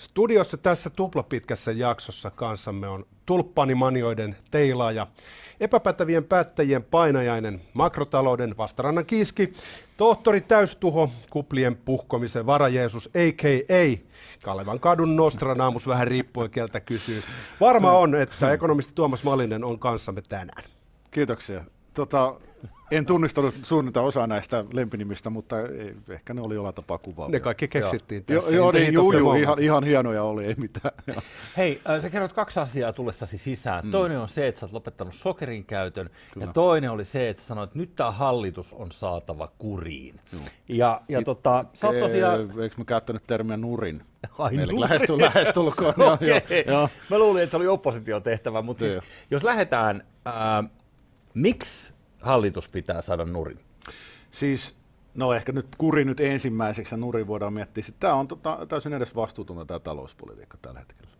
Studiossa tässä tuplapitkässä jaksossa kanssamme on tulppanimanioiden teilaaja, epäpätävien päättäjien painajainen, makrotalouden vastarannan kiiski, tohtori täystuho, kuplien puhkomisen varajeesus, a.k.a. Kalevan kadun Nostradamus, vähän riippuen keltä kysyy. Varma on, että ekonomisti Tuomas Malinen on kanssamme tänään. Kiitoksia. En tunnistanut suunnilta osaa näistä lempinimistä, mutta ehkä ne oli jollain tapaa kuvaavia. Ne kaikki keksittiin tässä. Joo, ihan hienoja oli, ei mitään. Hei, sä kerrot kaksi asiaa tullessasi sisään. Toinen on se, että sä oot lopettanut sokerin käytön, ja toinen oli se, että sä sanoit, että nyt tämä hallitus on saatava kuriin. Sä oot tosiaan... Eikö mä käyttänyt termiä nurin? Lähestulkoon. Okay. Mä luulin, että se oli opposition tehtävä, mutta siis, jos lähdetään, miksi hallitus pitää saada nurin? Siis, no ehkä nyt kuri nyt ensimmäiseksi ja nurin voidaan miettiä. Tämä on täysin edes vastuutonta tämä talouspolitiikka tällä hetkellä.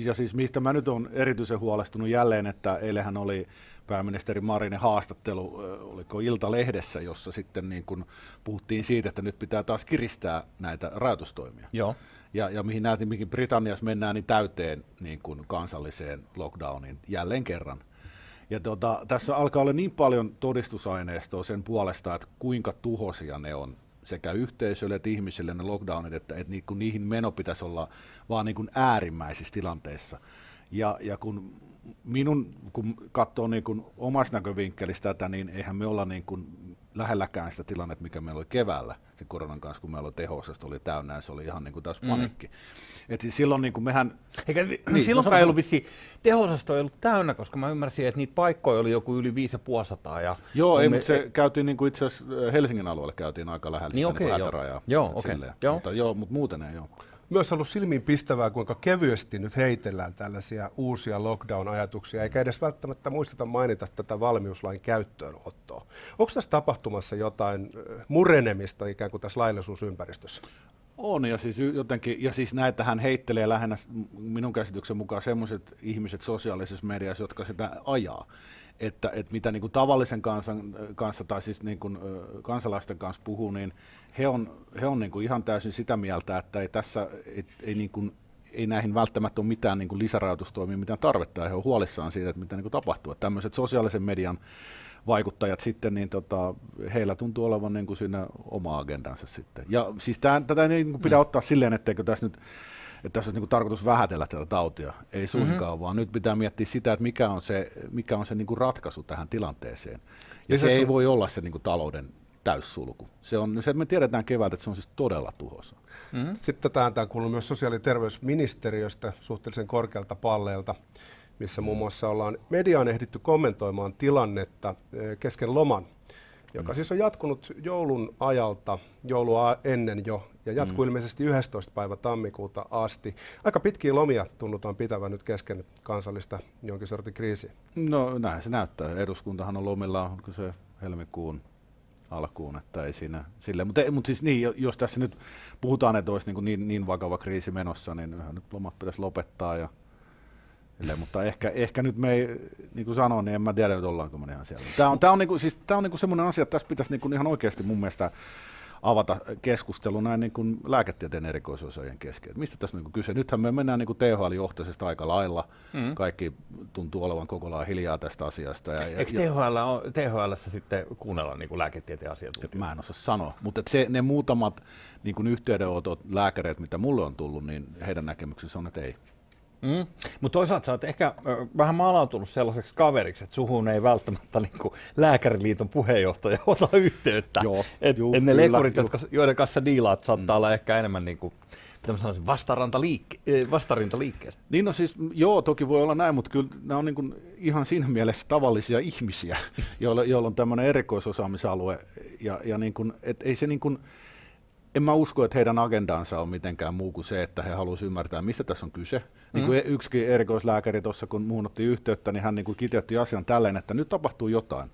Ja siis mistä mä nyt olen erityisen huolestunut jälleen, että eilähän oli pääministeri Marinin haastattelu, oliko Ilta-lehdessä, jossa sitten niin kun puhuttiin siitä, että nyt pitää taas kiristää näitä rajoitustoimia. Joo. Ja mihin Britanniassa mennään niin täyteen niin kun kansalliseen lockdowniin jälleen kerran. Ja tässä alkaa olla niin paljon todistusaineistoa sen puolesta, että kuinka tuhoisia ne on sekä yhteisölle että ihmisille ne lockdownit, että niihin meno pitäisi olla vaan niin kuin äärimmäisissä tilanteissa. Ja kun katsoo niin kuin omasta näkövinkkelistä tätä, niin eihän me olla niin kuin lähelläkään sitä tilannetta, mikä meillä oli keväällä sen koronan kanssa, kun meillä oli teho-osasto oli täynnä ja se oli ihan niin kuin täys panikki. Et siis silloin niin kuin mehän... Silloinkaan ei ollut vissiin, teho-osasto ei ollut täynnä, koska mä ymmärsin, että niitä paikkoja oli joku yli 550. Joo, ei, mutta se käytiin niin kuin itse asiassa Helsingin alueelle käytiin aika lähellä niin sitä niin hätärajaa. Mutta muuten ei ole. Myös ollut silmiinpistävää, kuinka kevyesti nyt heitellään tällaisia uusia lockdown-ajatuksia, eikä edes välttämättä muisteta mainita tätä valmiuslain käyttöönottoa. Onko tässä tapahtumassa jotain murenemista ikään kuin tässä laillisuusympäristössä? On, ja siis näitähän heittelee lähinnä minun käsityksen mukaan sellaiset ihmiset sosiaalisessa mediassa, jotka sitä ajaa. Että mitä niin kuin tavallisen kanssa tai siis niin kuin kansalaisten kanssa puhuu, niin he on niin kuin ihan täysin sitä mieltä, että ei näihin välttämättä ole mitään niin kuin lisärajoitustoimia, mitään tarvetta, ja he on huolissaan siitä, että mitä niin kuin tapahtuu. Että tämmöiset sosiaalisen median vaikuttajat sitten, niin heillä tuntuu olevan niin kuin siinä oma agendansa sitten. Ja siis tätä ei niin kuin pidä ottaa silleen, etteikö tässä nyt, että tässä on niin kuin tarkoitus vähätellä tätä tautia. Ei suinkaan, vaan nyt pitää miettiä sitä, että mikä on se niin kuin ratkaisu tähän tilanteeseen. Ja se ei voi olla se niin kuin talouden täyssulku. Se me tiedetään keväältä, että se on siis todella tuhoisa. Sitten tämä kuuluu myös sosiaali- ja terveysministeriöstä suhteellisen korkealta palleelta, missä muun muassa ollaan mediaan ehditty kommentoimaan tilannetta kesken loman, joka siis on jatkunut joulun ajalta, joulua ennen jo, ja jatkuu ilmeisesti 11. päivä tammikuuta asti. Aika pitkiä lomia tunnutaan pitävän nyt kesken kansallista jonkin sortin kriisiä. No näin se näyttää. Eduskuntahan on lomilla, onko se helmikuun alkuun, että ei siinä silleen. Mutta siis niin, jos tässä nyt puhutaan, että olisi niin vakava kriisi menossa, niin nyt lomat pitäisi lopettaa mutta ehkä nyt me ei, niin kuin sanoin, niin en mä tiedä nyt ollaanko me ihan siellä. Tämä on niinku semmoinen asia, että tässä pitäisi niinku ihan oikeasti mun mielestä avata keskustelu näin niin kuin lääketieteen erikoisosaajien kesken. Mistä tässä on niinku kyse? Nythän me mennään niinku THL-johtoisesta aika lailla. Kaikki tuntuu olevan koko lailla hiljaa tästä asiasta. Eikö THL:ssä sitten kuunnella niinku lääketieteen asiantuntijoita? Mä en osaa sanoa, mutta ne muutamat niinku yhteydenotot lääkäreet, mitä mulle on tullut, niin heidän näkemyksensä on, että ei. Mutta toisaalta sä oot ehkä vähän maalautunut sellaiseksi kaveriksi, että suhun ei välttämättä niinku Lääkäriliiton puheenjohtaja ota yhteyttä. Ne lekurit, joiden kanssa diilaat, saattaa olla ehkä enemmän niinku, mitä mä sanoisin, vastarintaliikkeestä. Niin no siis, joo, toki voi olla näin, mutta kyllä nämä on niinku ihan siinä mielessä tavallisia ihmisiä, joilla on tämmöinen erikoisosaamisalue. Ja niinku, et ei se niinku, en mä usko, että heidän agendansa on mitenkään muu kuin se, että he haluaisivat ymmärtää, mistä tässä on kyse. Niin kuin yksikin erikoislääkäri tuossa, kun muuhun otti yhteyttä, niin hän niin kuin kiteytti asian tälleen, että nyt tapahtuu jotain,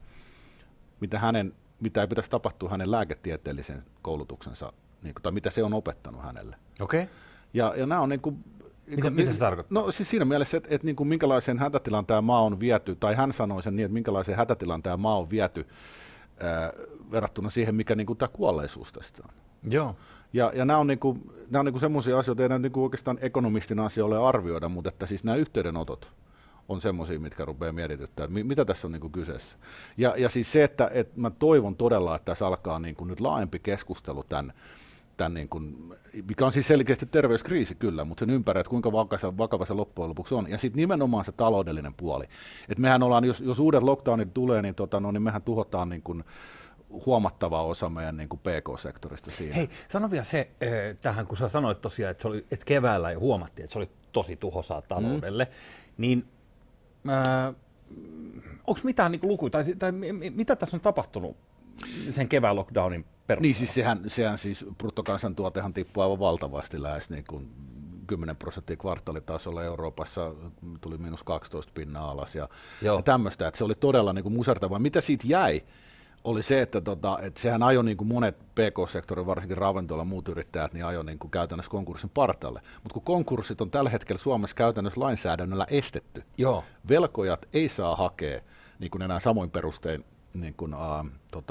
mitä ei pitäisi tapahtua hänen lääketieteellisen koulutuksensa, niin kuin, tai mitä se on opettanut hänelle. Okei. Ja nämä on niin kuin, mitä se tarkoittaa? No siis siinä mielessä, että niin kuin minkälaiseen hätätilaan tämä maa on viety, tai hän sanoi sen niin, että minkälaiseen hätätilaan tämä maa on viety verrattuna siihen, mikä niin kuin tämä kuolleisuus tästä on. Joo. Ja nämä on, niinku semmoisia asioita, ei niinku oikeastaan ekonomistin asia ole arvioida, mutta että siis nämä yhteydenotot on semmoisia, mitkä rupeaa mietityttää, että mitä tässä on niinku kyseessä. Ja siis se, että mä toivon todella, että tässä alkaa niinku nyt laajempi keskustelu tämän niinku, mikä on siis selkeästi terveyskriisi kyllä, mutta sen ympärillä, että kuinka vakava se loppujen lopuksi on. Ja sitten nimenomaan se taloudellinen puoli. Et mehän ollaan, jos uudet lockdownit tulee, niin, niin mehän tuhotaan niin kuin huomattava osa meidän niin kuin PK-sektorista siinä. Hei, sano vielä se tähän, kun sä sanoit tosiaan, että keväällä jo huomattiin, että se oli tosi tuhoisaa taloudelle, niin onko mitään niin lukuja, tai mitä tässä on tapahtunut sen kevään lockdownin perusteella? Niin siis sehän siis bruttokansantuotehan tippui aivan valtavasti lähes niin kuin 10% kvartaalitasolla. Euroopassa tuli -12% alas ja tämmöistä, että se oli todella niin kuin musertavaa. Mitä siitä jäi, oli se, että sehän ajoi niin kuin monet PK-sektorin, varsinkin ravintola ja muut yrittäjät, niin ajoi niin kuin käytännössä konkurssin partaalle. Mutta kun konkurssit on tällä hetkellä Suomessa käytännössä lainsäädännöllä estetty, velkojat ei saa hakea niin kuin enää samoin perustein niin kuin,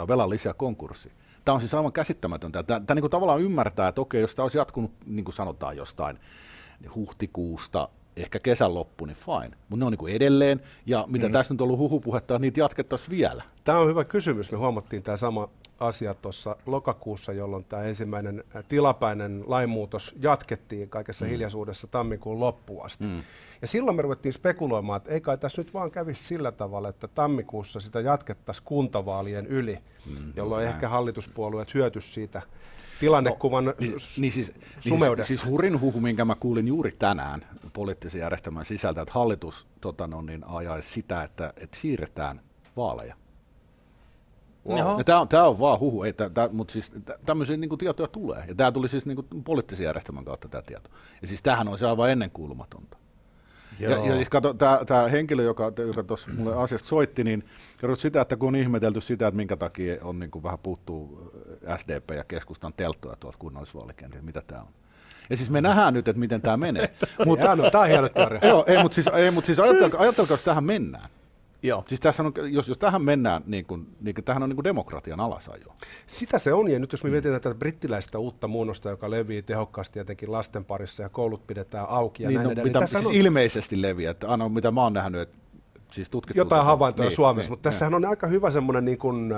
velallisia konkurssia. Tämä on siis aivan käsittämätöntä. Tämä niin kuin tavallaan ymmärtää, että okei, jos tämä olisi jatkunut, niin kuin sanotaan jostain huhtikuusta, ehkä kesän loppu, niin fine. Mutta ne on niin kuin edelleen, ja mitä tässä nyt on ollut huhupuhetta, että niitä jatkettaisiin vielä. Tämä on hyvä kysymys. Me huomattiin tämä sama asia tuossa lokakuussa, jolloin tämä ensimmäinen tilapäinen lainmuutos jatkettiin kaikessa hiljaisuudessa tammikuun loppuun asti. Ja silloin me ruvettiin spekuloimaan, että ei kai tässä nyt vaan kävisi sillä tavalla, että tammikuussa sitä jatkettaisiin kuntavaalien yli, jolloin ehkä hallituspuolueet hyötyisivät siitä tilannekuvan sumeudesta. Siis hurin huhu, minkä mä kuulin juuri tänään poliittisen järjestelmän sisältä, että hallitus ajaisi sitä, että siirretään vaaleja. Wow. Tämä on vaan huhu, mutta siis tämmöisiä niin kuin tietoja tulee. Ja tämä tuli siis niin kuin poliittisen järjestelmän kautta tämä tieto. Ja siis tämähän on se aivan ennenkuulumatonta. Ja siis kato, tämä henkilö, joka tuossa mulle asiasta soitti, niin kerrot sitä, että kun on ihmetelty sitä, että minkä takia on niin kuin vähän puuttuu SDP ja keskustan telttoja tuolta kunnallisvaalikentillä, mitä tämä on. Ja siis me nähdään nyt, että miten tämä menee. Tämä on hieno teoria. Mutta siis ajatelkaa, jos tähän mennään. Joo. Siis tässä on, jos tähän mennään, niin tämähän on niin kuin demokratian alasajo. Sitä se on, ja nyt jos me mietitään tätä brittiläistä uutta muunnosta, joka levii tehokkaasti jotenkin lasten parissa ja koulut pidetään auki ja näin edelleen. Mitä siis ilmeisesti leviää, että mitä mä oon nähnyt, että siis tutkittu. Jotain havaintoja Suomessa, mutta tässähän on aika hyvä semmoinen niin kuin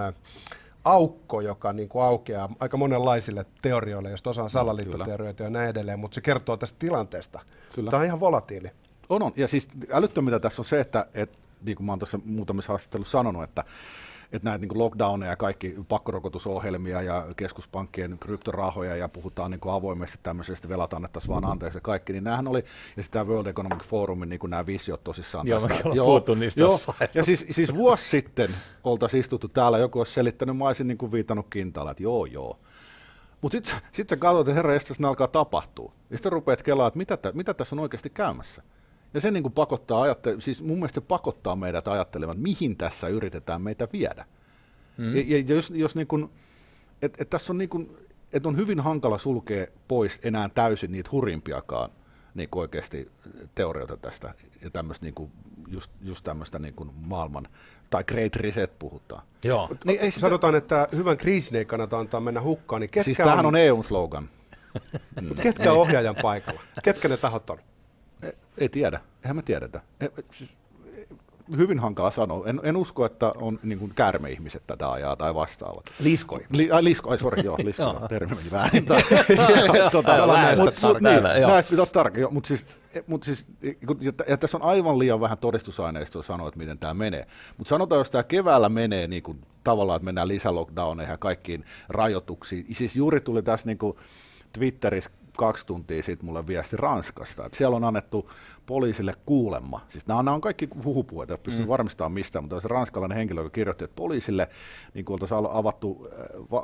aukko, joka niin kuin aukeaa aika monenlaisille teorioille, josta osa on salaliittoteorioita ja näin edelleen, mutta se kertoo tästä tilanteesta. Kyllä. Tämä on ihan volatiili. On, ja siis älyttömyyttä tässä on se, että niin kuin mä oon tuossa muutamissa haastatteluissa sanonut, että näitä niin kuin lockdowneja ja kaikki pakkorokotusohjelmia ja keskuspankkien kryptorahoja ja puhutaan niin kuin avoimesti tämmöisestä, velat annettaisiin vaan anteeksi ja kaikki, niin näähän oli, ja sitä World Economic Forumin niin kuin nämä visiot tosissaan tästä. Ja siis vuosi sitten oltaisiin istuttu täällä, joku olisi selittänyt, mä olisin niin kuin viitannut kintaalla, että joo. Mutta sitten sä katsot, että herra, ne alkaa tapahtua. Ja sitten rupeat kelaamaan, että mitä tässä on oikeasti käymässä. Ja se niin kuin siis mun mielestä se pakottaa meidät ajattelemaan, mihin tässä yritetään meitä viedä. Ja jos niin kuin, että tässä on, niin kuin, että on hyvin hankala sulkea pois enää täysin niitä hurjimpiakaan niin kuin oikeasti teorioita tästä ja tämmöistä niin kuin, just tämmöistä niin kuin maailman, tai Great Reset puhutaan. Joo. Niin, sanotaan, että hyvän kriisin ei kannata antaa mennä hukkaan. Niin siis tämähän on EU-slogan. Ketkä on ohjaajan paikalla? Ketkä ne tahot on? Ei tiedä, eihän me tiedetä. Hyvin hankala sanoa. En usko, että on niin kuin käärmeihmiset tätä ajaa tai vastaavat. Liskoi. Liskoi, termi meni väärin. Mutta siis, tässä on aivan liian vähän todistusaineistoa sanoa, että miten tämä menee. Mutta sanotaan, jos tämä keväällä menee niin kuin, tavallaan, että mennään lisälockdowneihin ja kaikkiin rajoituksiin. Siis juuri tuli tässä niin kuin Twitterissä 2 tuntia sitten mulle viesti Ranskasta, että siellä on annettu poliisille kuulemma. Siis nämä on kaikki huhupuheita, että pystyn varmistamaan mistään, mutta se ranskalainen henkilö, joka kirjoitti, että poliisille niin oltaisiin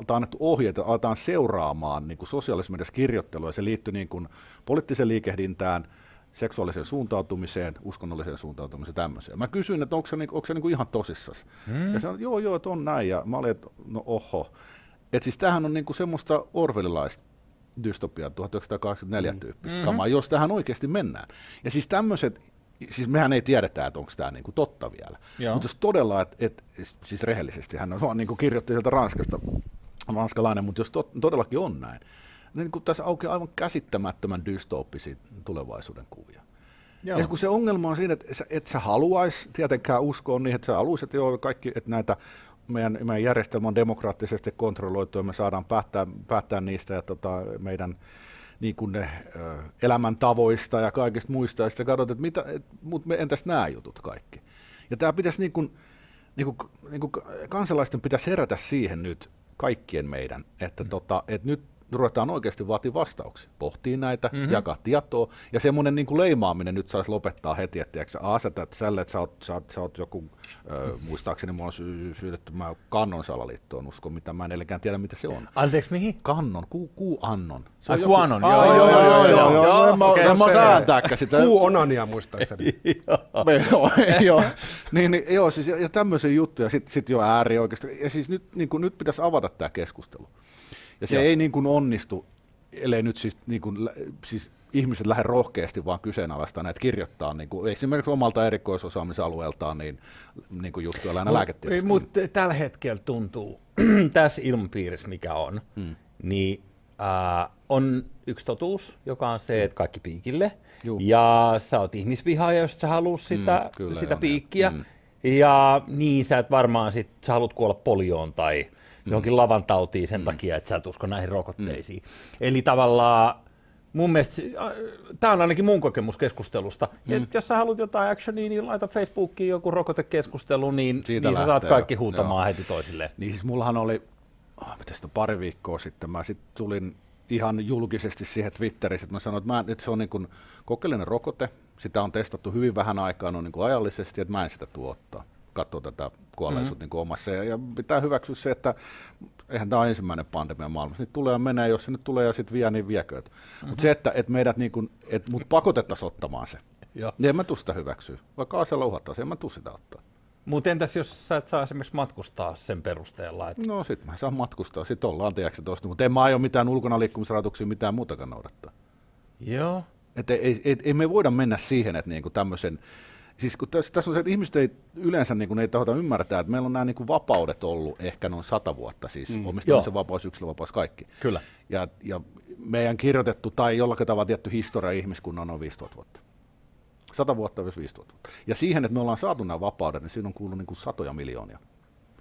annettu ohjeita, aletaan seuraamaan niin sosiaalisessa mediassa kirjoittelua, ja se liittyy niin kuin poliittiseen liikehdintään, seksuaaliseen suuntautumiseen, uskonnolliseen suuntautumiseen, tämmöiseen. Mä kysyin, että onko se niin kuin ihan tosissas. Ja sanoin, että joo, että on näin, ja mä olin, että no oho. Että siis tämähän on niin kuin semmoista orwellilaista dystopia 1984 tyyppistä kamaa, jos tähän oikeasti mennään. Ja siis tämmöiset, siis mehän ei tiedetä, että onko tämä niinku totta vielä. Mutta jos todella, siis rehellisesti hän vaan niinku kirjoitti sieltä Ranskasta, ranskalainen, mutta jos todellakin on näin, niin kun tässä aukeaa aivan käsittämättömän dystooppisia tulevaisuuden kuvia. Joo. Ja kun se ongelma on siinä, että et sä haluaisi tietenkään uskoa niin, että sä haluaisit, että joo, kaikki, että näitä meidän järjestelmä on demokraattisesti kontrolloitu ja me saadaan päättää niistä ja meidän niin kuin ne elämäntavoista ja kaikista muista, ja sitten katsot, että mutta entäs nämä jutut kaikki. Ja tämä pitäisi niin kuin kansalaisten pitäisi herätä siihen nyt kaikkien meidän, että nyt ruvetaan oikeasti vaatii vastauksia, pohtii näitä, jakaa tietoa, ja semmoinen niin kuin leimaaminen nyt saisi lopettaa heti, että sä oot joku, muistaakseni mua on syydetty, mä Kannon salaliittoon uskon, mitä mä en edelläkään tiedä, mitä se on. Anteeksi, mihin? Kannon, QAnon. QAnon, joo. En mä sääntääkään sitä. QOnania muistaakseni. Joo, siis ja tämmöisiä juttuja, sit jo ääri oikeasti, ja siis nyt pitäisi avata tämä keskustelu. Ja se ei niin kuin onnistu, ellei nyt siis ihmiset lähde rohkeasti vaan kyseenalaistaa näitä kirjoittaa niin kuin esimerkiksi omalta erikoisosaamisalueeltaan niin kuin juttuja aina lääketieteestä. Mutta tällä hetkellä tuntuu, tässä ilmapiirissä mikä on, niin on yksi totuus, joka on se, että kaikki piikille. Ja sä oot ihmisvihaaja, jos sä haluat sitä piikkiä. Ja niin sä et varmaan sä haluat kuolla polioon tai johonkin lavan tautiin sen takia, että sä et usko näihin rokotteisiin. Eli tavallaan mun mielestä, tämä on ainakin mun kokemus keskustelusta, jos sä haluat jotain actionia, niin laita Facebookiin joku rokotekeskustelu, niin sä saat kaikki huutamaan heti toisilleen. Niin siis mullahan oli, pari viikkoa sitten, mä sitten tulin ihan julkisesti siihen Twitterissä, että mä sanoin, että se on niin kuin kokeellinen rokote, sitä on testattu hyvin vähän aikaa niin kuin ajallisesti, että mä en sitä tuottaa. Katsoa tätä kuolleisuutta niin kuin omassa. Ja pitää hyväksyä se, että eihän tämä ole ensimmäinen pandemia maailmassa. Nyt tulee ja menee, jos se nyt tulee ja sitten vie, niin viekööt. Mutta se, että meidät niin kuin, mut pakotettaisiin ottamaan se, niin en mä tule sitä hyväksyä. Vaikka asialla uhattaisiin, en mä tule sitä ottaa. Mutta entäs jos sä et saa esimerkiksi matkustaa sen perusteella? Että... No sit mä saan matkustaa, sit ollaan tiedätkö tosta, mutta en mä aio mitään ulkona liikkumisrajoituksia, mitään muutakaan noudattaa. Joo. Että ei me voida mennä siihen, että niinku tämmöisen. Siis kun tässä on se, että ihmiset ei yleensä niin ei tahota ymmärtää, että meillä on nämä niin vapaudet ollut ehkä noin 100 vuotta, siis omistamisen vapaus, yksilönvapaus, kaikki. Kyllä. Ja meidän kirjoitettu tai jollakin tavalla tietty historia ihmiskunnan on 5000 vuotta. 100 vuotta myös 5000 vuotta. Ja siihen, että me ollaan saatu nämä vapaudet, niin siinä on kuullut niin kuin satoja miljoonia.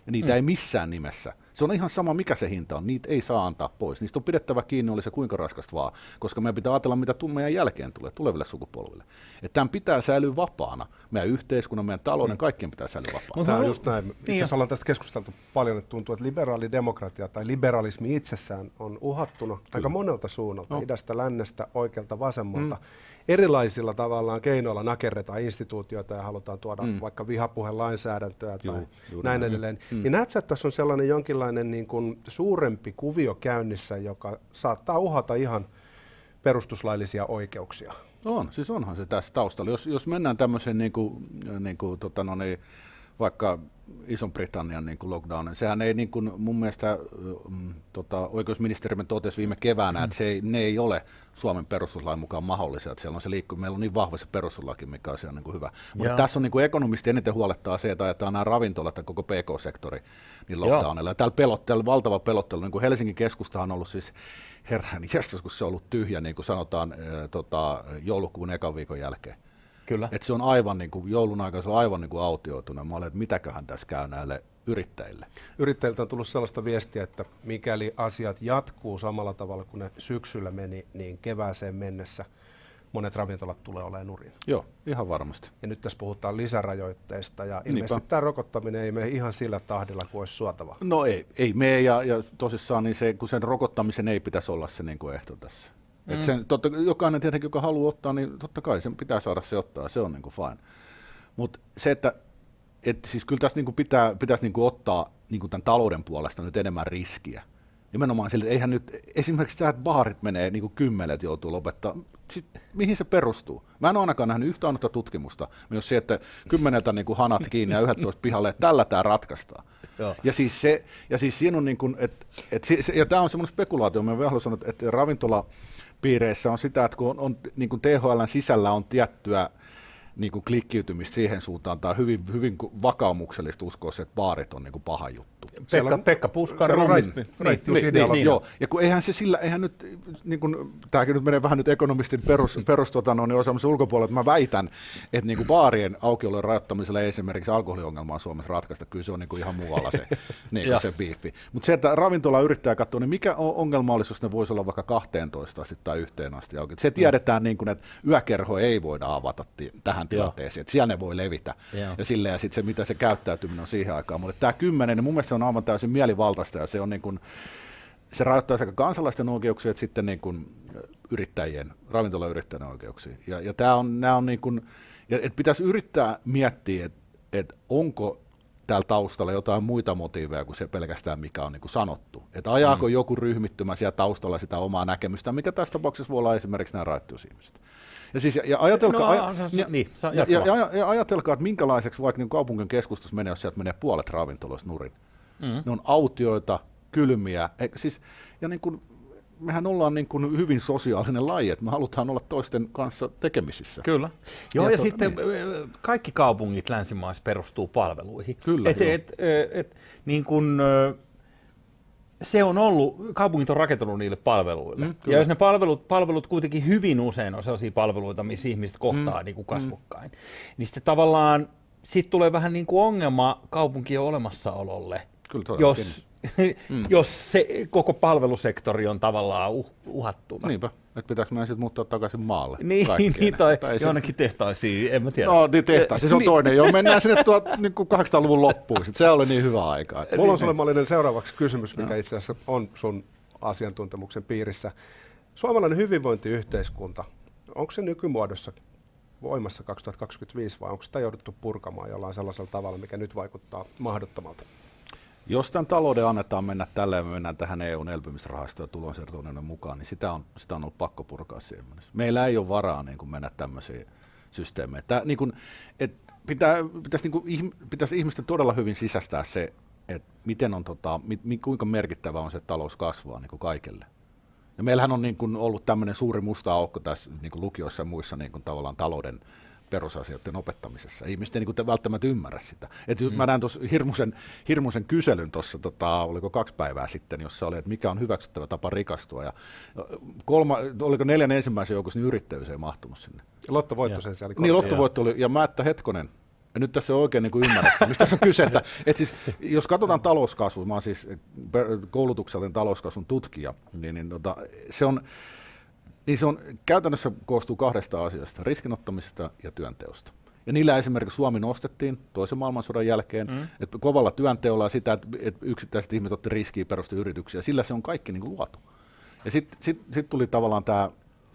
Ja niitä ei missään nimessä. Se on ihan sama, mikä se hinta on. Niitä ei saa antaa pois. Niistä on pidettävä kiinni, oli se kuinka raskasta vaan. Koska meidän pitää ajatella, mitä meidän jälkeen tulee, tuleville sukupolville. Että tämän pitää säilyä vapaana. Meidän yhteiskunnan, meidän talouden, kaikkien pitää säilyä vapaana. Tämä on just näin. Itse asiassa ollaan tästä keskusteltu paljon, että tuntuu, että liberaalidemokratia tai liberalismi itsessään on uhattuna aika monelta suunnalta, idästä, lännestä, oikealta, vasemmalta. Erilaisilla tavallaan keinoilla nakerretaan instituutioita ja halutaan tuoda vaikka vihapuhelainsäädäntöä tai näin edelleen. Niin näet sä, että tässä on sellainen jonkinlainen niin kuin suurempi kuvio käynnissä, joka saattaa uhata ihan perustuslaillisia oikeuksia? Siis onhan se tässä taustalla. Jos mennään tämmöiseen vaikka Ison-Britannian niin lockdownin, sehän ei niin kuin mun mielestä oikeusministerimme totesi viime keväänä, että ne ei ole Suomen perustuslain mukaan mahdollisia, että siellä on se meillä on niin vahva se perustuslaki, mikä on siellä niin kuin hyvä. Mutta tässä on niin kuin ekonomisti eniten huolettaa se, että ajetaan nämä ravintolat ja koko PK-sektori niin lockdownilla. Ja täällä valtava pelottelu, niin kuin Helsingin keskustahan on ollut siis herran jästäs, kun se on ollut tyhjä, niin kuin sanotaan joulukuun ekan viikon jälkeen. Kyllä. Että se on aivan niin kuin joulun aikana, se on aivan niin kuin autioitunut. Mä olen, että mitäköhän tässä käy näille yrittäjille. Yrittäjiltä on tullut sellaista viestiä, että mikäli asiat jatkuu samalla tavalla kuin ne syksyllä meni, niin kevääseen mennessä monet ravintolat tulee olemaan nurin. Joo, ihan varmasti. Ja nyt tässä puhutaan lisärajoitteista ja ilmeisesti tämä rokottaminen ei mene ihan sillä tahdilla kuin olisi suotava. No ei mene ja tosissaan niin kun sen rokottamisen ei pitäisi olla se niin kuin ehto tässä. Jokainen tietenkin, joka haluaa ottaa, niin totta kai sen pitää saada se ottaa, se on niin kuin fine. Mutta se, että siis kyllä tässä niin kuin pitäisi niin kuin ottaa niin kuin tämän talouden puolesta nyt enemmän riskiä. Nimenomaan sille, että eihän nyt, esimerkiksi tämä, että baarit menee niin kuin 10 joutuu lopettaa, mihin se perustuu? Mä en ole ainakaan nähnyt yhtä ainoa tutkimusta, myös se, että 10 niin kuin hanat kiinni ja 11 pihalle, että tällä tämä ratkaistaan. Ja siis siinä on niin kuin, ja tämä on semmoinen spekulaatio, mä olen sanonut, että ravintola piireissä on sitä, että kun on niin kuin THL:n sisällä on tiettyä niin kuin klikkiytymistä siihen suuntaan, tai hyvin, hyvin vakaumuksellista uskoa, että baarit on niin kuin paha juttu. Pekka Puskan niin, joo. Ja kun eihän nyt, niin kuin, tämäkin nyt menee vähän nyt ekonomistin osaamisen ulkopuolelle, että mä väitän, että niin kuin baarien aukiolojen rajoittamisella ei esimerkiksi alkoholiongelmaa Suomessa ratkaista, kyllä se on niin kuin ihan muualla se, niin kuin se biifi. Mutta se, että ravintola yrittää katsoa, niin mikä ongelma olisi, jos ne voisi olla vaikka 12 asti tai 1 asti auki. Se tiedetään, niin kuin, että yökerho ei voida avata tähän tilanteeseen, että siellä ne voi levitä. Ja sitten se, mitä se käyttäytyminen on siihen aikaan. Mutta tämä 10, niin mun mielestä se on aivan täysin mielivaltaista, ja se on niin kuin, se rajoittaa sekä kansalaisten oikeuksia että sitten niin kuin ravintolayrittäjien oikeuksia. Ja nämä on niin kuin, että pitäisi yrittää miettiä, että onko täällä taustalla jotain muita motiiveja kuin se pelkästään, mikä on niin kuin sanottu. Että ajaako joku ryhmittymä siellä taustalla sitä omaa näkemystä, mikä tässä tapauksessa voi olla esimerkiksi nämä rajoittuusihmiset. Ja ajatelkaa, että minkälaiseksi vaikka niin kaupungin keskustassa menee, jos sieltä menee puolet ravintoloista nurin. Ne on autioita, kylmiä, ja niin kuin, mehän ollaan niin kuin hyvin sosiaalinen laji, että me halutaan olla toisten kanssa tekemisissä. Kyllä. Joo, ja sitten kaikki kaupungit länsimaissa perustuu palveluihin. Kyllä. Niin kuin, se on ollut, kaupungit on rakentunut niille palveluille. Ja jos ne palvelut kuitenkin hyvin usein on sellaisia palveluita, missä ihmiset kohtaa niin kuin kasvokkain, niin sitten tavallaan siitä tulee vähän niin kuin ongelma kaupunkien olemassaololle, jos se koko palvelusektori on tavallaan uhattuna. Niinpä, että pitääkö meidän sitten muuttaa takaisin maalle? Niin, tai jonnekin tehtaisiin, en mä tiedä. No niin, tehtaisiin, se on toinen. Joo, mennään sinne 1800-luvun loppuun, se oli niin hyvä aika. Mulla on sulle Malinen seuraavaksi kysymys, mikä itse asiassa on sun asiantuntemuksen piirissä. Suomalainen hyvinvointiyhteiskunta, onko se nykymuodossa voimassa 2025 vai onko sitä jouduttu purkamaan jollain sellaisella tavalla, mikä nyt vaikuttaa mahdottomalta? Jos tämän talouden annetaan mennä tällä ja me mennään tähän EUn elpymisrahastoon ja tulonsiirtounionin mukaan, niin sitä on ollut pakko purkaa siihen mennessä. Meillä ei ole varaa niin kuin mennä tämmöisiin systeemeihin. Pitäisi ihmisten todella hyvin sisäistää se, että miten on, kuinka merkittävä on se, että talous kasvaa niin kuin kaikille. Ja meillähän on niin kuin ollut tämmöinen suuri musta aukko tässä niin kuin lukioissa ja muissa niin kuin tavallaan talouden perusasioiden opettamisessa. Ihmiset ei niin välttämättä ymmärrä sitä. Mä näin tuossa hirmuisen kyselyn tuossa, oliko 2 päivää sitten, jossa oli, että mikä on hyväksyttävä tapa rikastua. Ja oliko 4 ensimmäisen joukossa, niin yrittäjyys ei mahtunut sinne. Lottovoitto sen siellä. Niin, lottovoitto oli, ja mä että hetkonen, ja nyt tässä on oikein niin ymmärretty, mistä tässä on kyse. Että siis, jos katsotaan talouskasvua, mä oon siis koulutuksellinen talouskasvun tutkija, niin se on käytännössä koostuu 2 asiasta, riskinottamisesta ja työnteosta. Ja niillä esimerkiksi Suomi nostettiin toisen maailmansodan jälkeen, että kovalla työnteolla ja sitä, että yksittäiset ihmiset otti riskiä perusti yrityksiä, sillä se on kaikki niin kuin luotu. Ja sitten tuli tavallaan tämä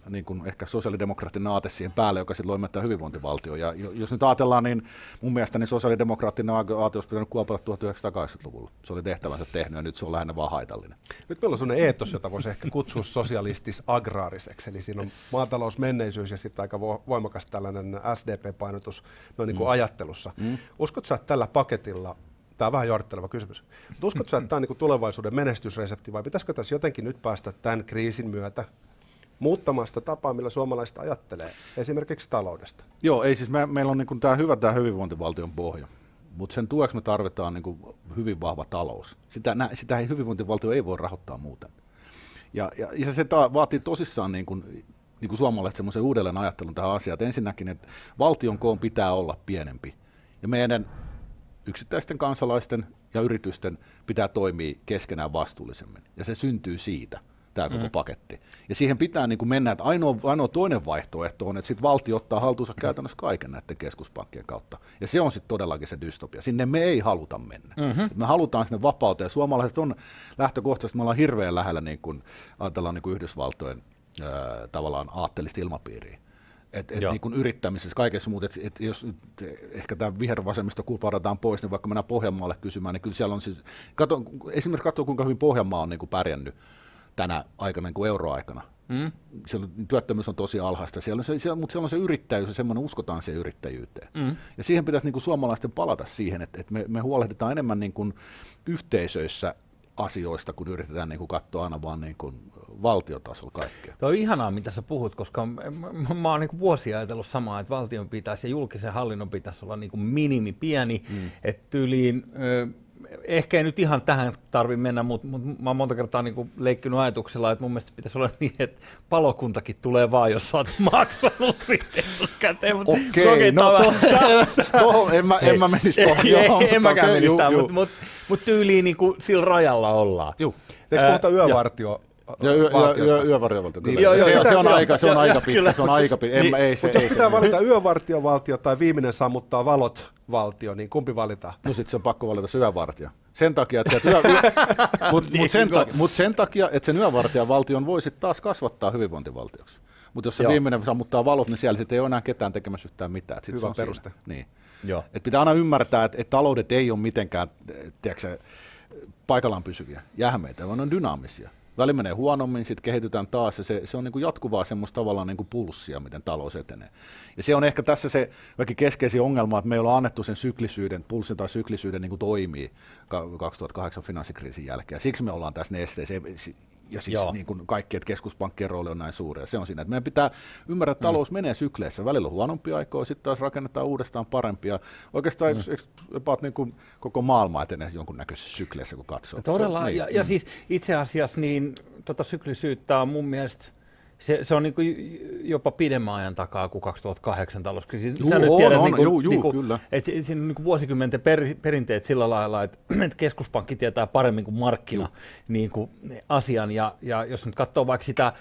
niin kuin ehkä sosiaalidemokraattinen aate siihen päälle, joka sitten loi hyvinvointivaltio. Ja jos nyt ajatellaan, niin mun mielestä niin sosiaalidemokraattinen aate olisi pitänyt kuopata 1980-luvulla. Se oli tehtävänsä tehnyt ja nyt se on lähinnä vaan haitallinen. Nyt meillä on sellainen eetos, jota voisi ehkä kutsua sosialistis-agraariseksi. Eli siinä on maatalousmenneisyys ja sitten aika voimakas tällainen SDP-painotus niin kuin ajattelussa. Uskotko sä, että tällä paketilla, tämä on vähän johdatteleva kysymys, mutta uskotko sä, että tämä on niin kuin tulevaisuuden menestysresepti vai pitäisikö tässä jotenkin nyt päästä tämän kriisin myötä muuttamaan sitä tapaa, millä suomalaiset ajattelee, esimerkiksi taloudesta? Joo, ei siis meillä on niin tämä hyvä tämä hyvinvointivaltion pohja, mutta sen tueksi me tarvitaan niin hyvin vahva talous. Sitä hyvinvointivaltio ei voi rahoittaa muuten. Ja se vaatii tosissaan niin kuin suomalaiset semmoisen uudelleen ajattelun tähän asiaan, että ensinnäkin, että valtion koon pitää olla pienempi ja meidän yksittäisten kansalaisten ja yritysten pitää toimia keskenään vastuullisemmin ja se syntyy siitä. Tämä koko paketti. Ja siihen pitää niin kuin mennä, että ainoa toinen vaihtoehto on, että sit valtio ottaa haltuunsa käytännössä kaiken näiden keskuspankkien kautta. Ja se on sitten todellakin se dystopia. Sinne me ei haluta mennä. Me halutaan sinne vapauteen. Ja suomalaiset on lähtökohtaisesti, me ollaan hirveän lähellä, niin kuin, ajatellaan niin kuin Yhdysvaltojen tavallaan aatteellista ilmapiiriä. Niin kuin yrittämisessä, kaikessa muuta, että jos ehkä tämä vihervasemmisto kuparataan pois, niin vaikka mennään Pohjanmaalle kysymään, niin kyllä siellä on siis, esimerkiksi katso kuinka hyvin Pohjanmaa on niin kuin pärjännyt tänä aikana niin kuin euroaikana. Työttömyys on tosi alhaista, mutta siellä on se yrittäjyys ja semmoinen uskotaan siihen yrittäjyyteen. Ja siihen pitäisi niin kuin suomalaisten palata siihen, että me huolehditaan enemmän niin kuin yhteisöissä asioista, kun yritetään niin kuin katsoa aina vaan niin kuin valtiotasolla kaikkea. Tuo on ihanaa, mitä sä puhut, koska mä oon niin kuin vuosia ajatellut samaa, että valtion pitäisi ja julkisen hallinnon pitäisi olla niin kuin minimi pieni, että tyyliin ehkä ei nyt ihan tähän tarvitse mennä, mutta mä oon monta kertaa niin kuin leikkinyt ajatuksella, että mun mielestä pitäisi olla niin, että palokuntakin tulee vaan, jos sä oot maksanut sitten etukäteen. Okei, no en mä menisi tohon. En mäkään menisi tähän, mutta tyyliin niin kuin sillä rajalla ollaan. Eikö puhuta yövartio? Yövartiovaltio, kyllä. Se on aika pitkä. Mutta jos pitää valita yövartiovaltio tai viimeinen sammuttaa valot valtio, niin kumpi valitaan? No sitten se on pakko valita se yövartio. Sen takia, että sen takia, että sen yövartijavaltion voi sitten taas kasvattaa hyvinvointivaltioksi. Mutta jos se viimeinen sammuttaa valot, niin siellä sitten ei ole enää ketään tekemässä yhtään mitään. Hyvä peruste. Niin. Et pitää aina ymmärtää, että taloudet ei ole mitenkään paikallaan pysyviä, jähmeitä, vaan ne on dynaamisia. Väli menee huonommin, sitten kehitytään taas, ja se on niin kuin jatkuvaa semmoista tavallaan niin kuin pulssia, miten talous etenee. Ja se on ehkä tässä se keskeisin ongelma, että meillä on annettu sen pulssin tai syklisyyden niin kuin toimii 2008 finanssikriisin jälkeen, ja siksi me ollaan tässä nesteessä. Ja siis niin kuin kaikki, että keskuspankkien rooli on näin suuri, ja se on siinä, että meidän pitää ymmärtää, että talous menee sykleissä. Välillä on huonompia aikoja, sitten taas rakennetaan uudestaan parempia. Oikeastaan niin kuin koko maailma etenee jonkunnäköisessä sykleissä, kun katsoo. Todella, niin. Ja siis itse asiassa niin, syklisyyttä on mun mielestä, se on niin kuin jopa pidemmän ajan takaa kuin 2008 talouskriisi. Sä nyt tiedät, kyllä. Että siinä on niin vuosikymmenten perinteet sillä lailla, että keskuspankki tietää paremmin kuin markkina niin kuin asian. Ja jos nyt katsoo vaikka sitä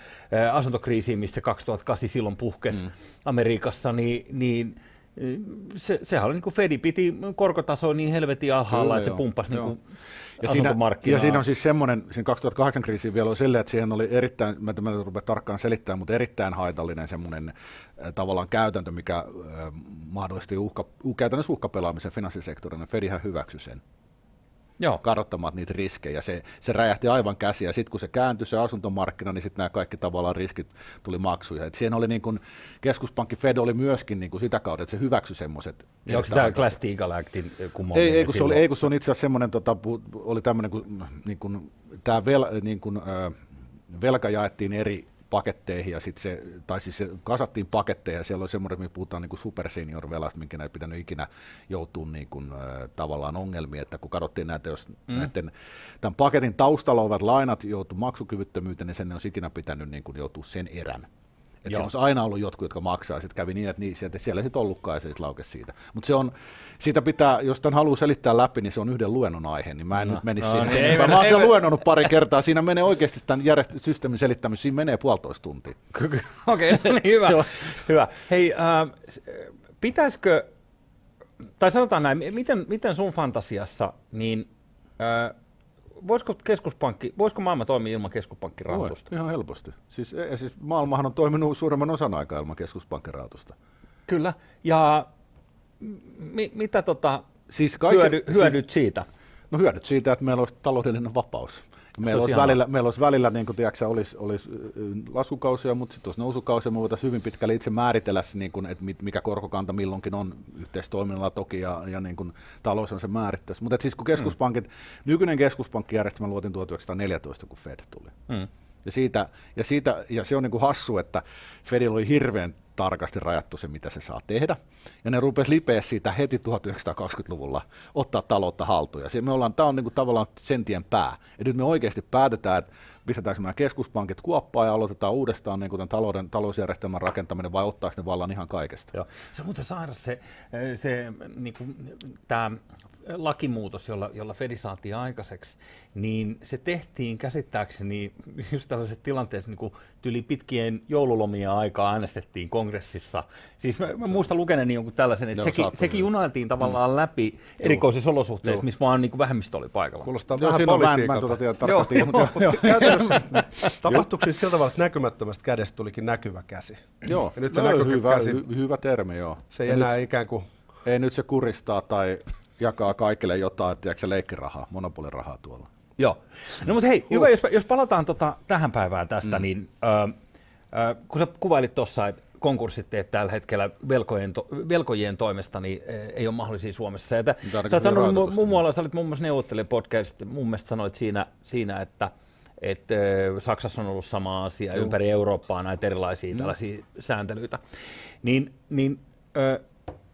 asuntokriisiä, mistä 2008 silloin puhkesi Amerikassa, niin sehän oli niin kuin Fedi piti korkotasoa niin helvetin alhaalla, että se pumppasi niin kuin ja siinä on siis semmoinen, siinä 2008 kriisiin vielä oli silleen, että siihen oli erittäin, mä rupean tarkkaan selittämään, mutta erittäin haitallinen semmoinen tavallaan käytäntö, mikä mahdollisti käytännössä uhkapelaamisen finanssisektorina. Fedihän hyväksyi sen. Kadottamaan niitä riskejä. Se räjähti aivan käsiä. Sitten kun se kääntyi se asuntomarkkina, niin sitten nämä kaikki tavallaan riskit tuli maksuja. Et siihen oli niin kuin, keskuspankki Fed oli myöskin niin kuin sitä kautta, että se hyväksyi semmoiset. Onko tämä Glass-Steagall Actin kumoaminen? Ei, kun se on itse asiassa semmoinen, oli tämmöinen, tämä velka jaettiin eri paketteihin ja sitten se kasattiin paketteja ja siellä oli semmoinen, että me puhutaan niin kuin supersenior-velasta, minkä ei pitänyt ikinä joutua niin kuin, tavallaan ongelmiin, että kun katsottiin näitä, jos tämän paketin taustalla olevat lainat joutuu maksukyvyttömyyteen, niin sen ei olisi ikinä pitänyt niin kuin joutua sen erän. Että siellä olisi aina ollut jotkut, jotka maksaa, ja sitten kävi niin, että siellä ei sitten ollutkaan, ja se sitten laukesi siitä. Mutta siitä pitää, jos tämän haluaa selittää läpi, niin se on yhden luennon aihe, niin mä en nyt menisi siihen. Mä oon sen luennonnut pari kertaa, siinä menee oikeasti tämän systeemin selittämistä, siinä menee 1,5 tuntia. Okei, hyvä. Hei, pitäisikö, tai sanotaan näin, miten sun fantasiassa, niin voisiko maailma toimia ilman keskuspankkirahoitusta? Ihan helposti. Siis maailmahan on toiminut suuremman osan aikaa ilman keskuspankkirahoitusta. Kyllä, ja mitä hyödyt siitä? No hyödyt siitä, että meillä olisi taloudellinen vapaus. Meillä olisi välillä niin kuin, tiedätkö, olisi laskukausia, mutta sitten olisi nousukausia. Me voitaisiin hyvin pitkälle itse määritellä, niin kuin, että mikä korkokanta milloinkin on yhteistoiminnalla toki, ja niin kuin, talous on se määrittäisi. Mutta siis kun nykyinen keskuspankkijärjestelmä luotiin 1914, kun Fed tuli. Ja se on niin kuin hassu, että Fedillä oli hirveän tarkasti rajattu se, mitä se saa tehdä. Ja ne rupesi lipeä siitä heti 1920-luvulla ottaa taloutta haltuun. Ja tämä on niin kuin tavallaan sen tien pää. Ja nyt me oikeasti päätetään, että pistetäänkö nämä keskuspankit kuoppaan ja aloitetaan uudestaan niin kuin tämän talousjärjestelmän rakentaminen, vai ottaako ne vallan ihan kaikesta. Joo. Se on muuten saada niin kuin, tämä lakimuutos, jolla Fedi saatiin aikaiseksi, niin se tehtiin käsittääkseni just tällaisessa tilanteessa, niin kuin yli pitkien joululomien aikaa äänestettiin kongressissa. Siis mä muistan lukeneeni jonkun tällaisen, että sekin junailtiin tavallaan läpi erikoisissa olosuhteissa, missä vaan niin kuin vähemmistö oli paikalla. Kuulostaa vähän politiikalta. Tapahtuiko siis sillä tavalla, että näkymättömästä kädestä tulikin näkyvä käsi? Joo, ja nyt se näkyvä käsi, hyvä termi, joo. Se ei enää ikään kuin... Ei nyt se kuristaa tai jakaa kaikille jotain, tiedätkö, leikkirahaa, monopolirahaa tuolla. Joo. No mutta hei, hyvä, jos palataan tähän päivään tästä, niin kun sä kuvailit tuossa, että konkurssit teet tällä hetkellä velkojien toimesta, niin ei ole mahdollisia Suomessa. Sä olet sanonut sä olit muun muassa neuvottelijapodcast, mun mielestä sanoit siinä että Saksassa on ollut sama asia, ympäri Eurooppaa näitä erilaisia tällaisia sääntelyitä.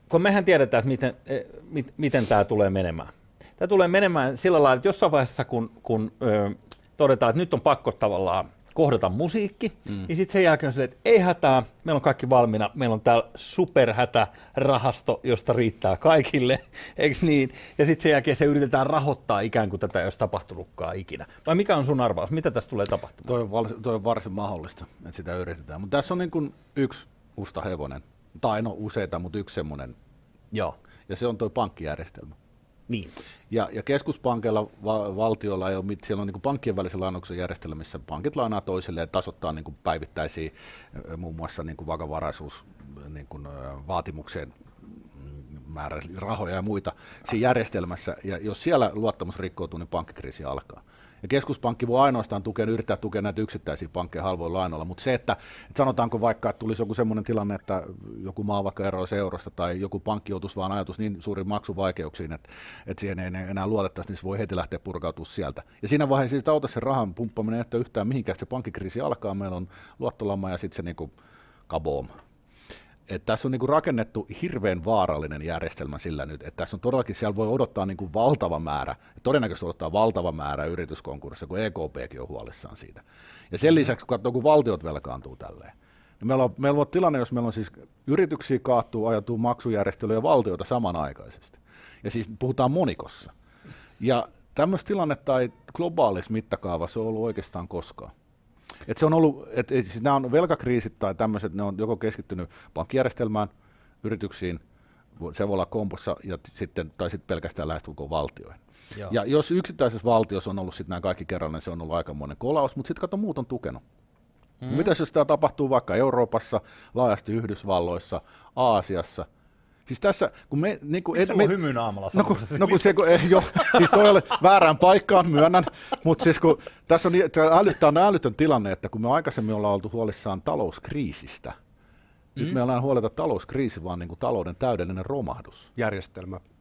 Kun mehän tiedetään, että miten tämä tulee menemään. Tämä tulee menemään sillä lailla, että jossain vaiheessa, kun todetaan, että nyt on pakko tavallaan kohdata musiikki, niin sitten sen jälkeen on silleen, että ei hätää, meillä on kaikki valmiina, meillä on täällä superhätärahasto, josta riittää kaikille, eikö niin? Ja sitten sen jälkeen se yritetään rahoittaa ikään kuin tätä ei olisi tapahtunutkaan ikinä. Vai mikä on sun arvaus? Mitä tässä tulee tapahtumaan? Toi on varsin mahdollista, että sitä yritetään. Mutta tässä on niin kuin yksi musta hevonen, tai no useita, mutta yksi semmoinen. Joo. Ja se on tuo pankkijärjestelmä. Niin. Ja keskuspankilla, valtiolla ei ole, siellä on niin kuin pankkien välisen lainauksen järjestelmä, missä pankit lainaa toisilleen ja tasoittaa niin kuin päivittäisiä muun muassa niin kuin vakavaraisuus niin kuin vaatimukseen määrä rahoja ja muita siinä järjestelmässä. Ja jos siellä luottamus rikkoutuu, niin pankkikriisi alkaa. Ja keskuspankki voi ainoastaan yrittää tukea näitä yksittäisiä pankkeja halvoilla lainoilla, mutta se, että sanotaanko vaikka, että tulisi joku semmoinen tilanne, että joku maa vaikka eroisi eurosta tai joku pankki joutuisi vaan ajatus niin suuriin maksuvaikeuksiin, että siihen ei enää luotettaisi, niin se voi heti lähteä purkautumaan sieltä. Ja siinä vaiheessa siitä auta se rahan pumppaminen, että yhtään mihinkään se pankkikriisi alkaa, meillä on luottolama ja sitten se niinku kaboom. Että tässä on niinku rakennettu hirveän vaarallinen järjestelmä sillä nyt, että tässä on todellakin, siellä voi odottaa niinku valtava määrä, todennäköisesti odottaa valtava määrä yrityskonkursseja, kun EKPkin on huolissaan siitä. Ja sen lisäksi, kun katsoo, kun valtiot velkaantuu tälleen, niin meillä on tilanne, jos meillä on siis yrityksiä kaatuu, ajatuu maksujärjestelyjä ja valtioita samanaikaisesti. Ja siis puhutaan monikossa. Ja tämmöistä tilannetta ei globaalissa mittakaavassa ole ollut oikeastaan koskaan. Että se on ollut, siis nämä on velkakriisit tai tämmöiset, ne on joko keskittynyt pankkijärjestelmään, yrityksiin, se voi olla kompossa tai sitten pelkästään lähestulkoon valtioihin. Joo. Ja jos yksittäisessä valtiossa on ollut sitten nämä kaikki kerralla, niin se on ollut aikamoinen kolaus, mutta sitten kato, muut on tukenut. Mitäs jos tämä tapahtuu vaikka Euroopassa, laajasti Yhdysvalloissa, Aasiassa? Siis tässä, kun me... Niin kuin, miksi sulla on hymy naamalla? Siis toi oli väärään paikkaan, myönnän, mutta siis kun tässä on älytön tilanne, että kun me aikaisemmin ollaan oltu huolissaan talouskriisistä, nyt me ollaan huoleta talouskriisi, vaan niin kuin talouden täydellinen romahdus.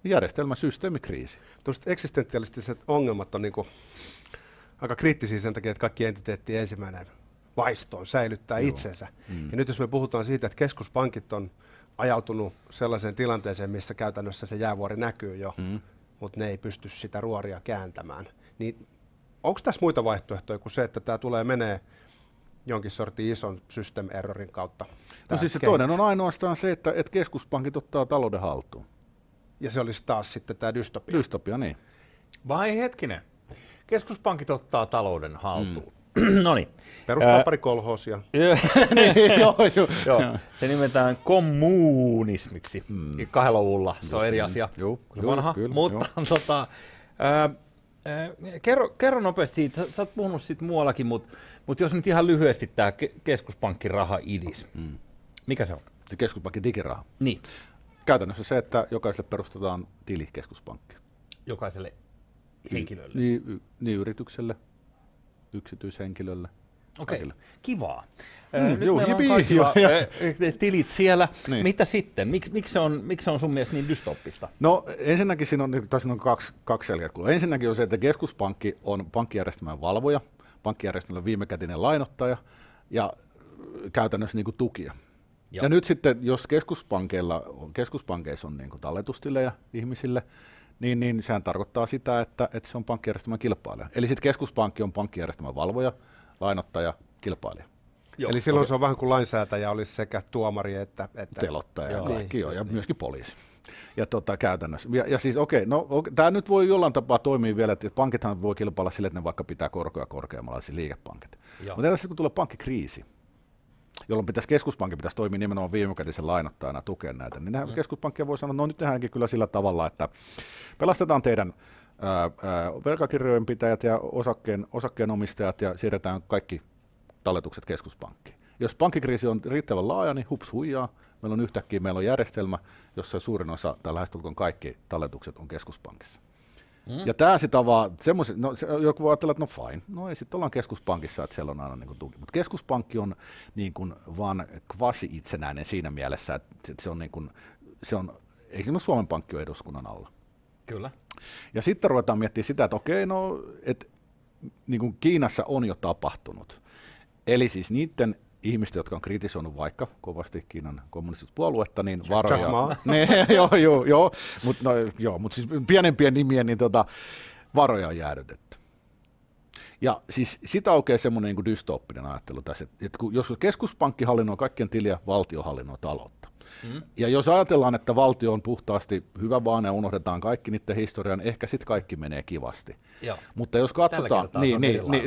Järjestelmä, systeemikriisi. Tuollaiset eksistentialistiset ongelmat on niin kuin aika kriittisiä sen takia, että kaikki entiteettien ensimmäinen vaisto on säilyttää itsensä. Ja nyt jos me puhutaan siitä, että keskuspankit on ajautunut sellaiseen tilanteeseen, missä käytännössä se jäävuori näkyy jo, mutta ne ei pysty sitä ruoria kääntämään. Niin onko tässä muita vaihtoehtoja kuin se, että tämä menee jonkin sortin ison system errorin kautta? No siis se toinen on ainoastaan se, että keskuspankit ottaa talouden haltuun. Ja se olisi taas sitten tämä dystopia. Dystopia, niin. Vai hetkinen. Keskuspankit ottaa talouden haltuun. No niin. Perustaa pari kolhoosia. Joo. Se nimetään kommunismiksi. Kahdella ulla. Se on eri asia. Vanha. Mutta kerro nopeasti siitä. Sä oot puhunut siitä muuallakin, mutta jos nyt ihan lyhyesti tämä keskuspankkiraha idis. Mikä se on? Se keskuspankin digiraha. Niin. Käytännössä se, että jokaiselle perustetaan tili keskuspankki. Jokaiselle henkilölle? Niin yritykselle. Yksityishenkilölle. Okei, kivaa. Nyt meillä on kaikilla tilit siellä. Niin. Mitä sitten? Miksi se on sun mielestä niin dystoppista? No ensinnäkin siinä on kaksi selkeää kulua. Ensinnäkin on se, että keskuspankki on pankkijärjestelmän valvoja, pankkijärjestelmän viimekätinen lainottaja ja käytännössä niin kuin tukija. Joo. Ja nyt sitten, jos keskuspankeissa on niin kuin talletustilejä ihmisille, niin sehän tarkoittaa sitä, että se on pankkijärjestelmän kilpailija. Eli sitten keskuspankki on pankkijärjestelmän valvoja, lainottaja, kilpailija. Joo. Eli silloin se on vähän kuin lainsäätäjä olisi sekä tuomari että telottaja ja kaikki, ja myöskin poliisi. Ja käytännössä. Ja siis tämä nyt voi jollain tapaa toimia vielä, että pankithan voi kilpailla sille, että ne vaikka pitää korkoja korkeammalla, siis liikepankit. Mutta entäs kun tulee pankkikriisi, jolloin keskuspankki pitäisi toimia nimenomaan viimekätisen lainottajana tukea näitä, niin keskuspankkia voi sanoa, no nyt tehdäänkin kyllä sillä tavalla, että pelastetaan teidän velkakirjojenpitäjät ja osakkeenomistajat ja siirretään kaikki talletukset keskuspankkiin. Jos pankkikriisi on riittävän laaja, niin hups huijaa, meillä on järjestelmä, jossa suurin osa tai lähestulkoon kaikki talletukset on keskuspankissa. Ja tämä sitä vaan, joku voi ajatella, että no fine, no ei sitten ollaan keskuspankissa, että siellä on aina niin tuki. Mutta keskuspankki on niin kuin vaan kvasi-itsenäinen siinä mielessä, että se on niin kuin, esimerkiksi Suomen Pankki on eduskunnan alla. Kyllä. Ja sitten ruvetaan miettimään sitä, että okei, no, että niin kuin Kiinassa on jo tapahtunut. Eli siis niiden ihmisten, jotka on kritisoinut vaikka kovasti Kiinan kommunistista puoluetta, niin varoja. Mutta siis pienempien nimien niin varoja on jäädytetty. Ja siis sitä oikein semmoinen niin kuin dystooppinen ajattelu tässä, että jos keskuspankki hallinnoi kaikkien tiliä, valtio hallinnoi taloutta. Ja jos ajatellaan, että valtio on puhtaasti hyvä vaan ja unohdetaan kaikki niiden historian, ehkä sitten kaikki menee kivasti. Joo. Mutta jos katsotaan,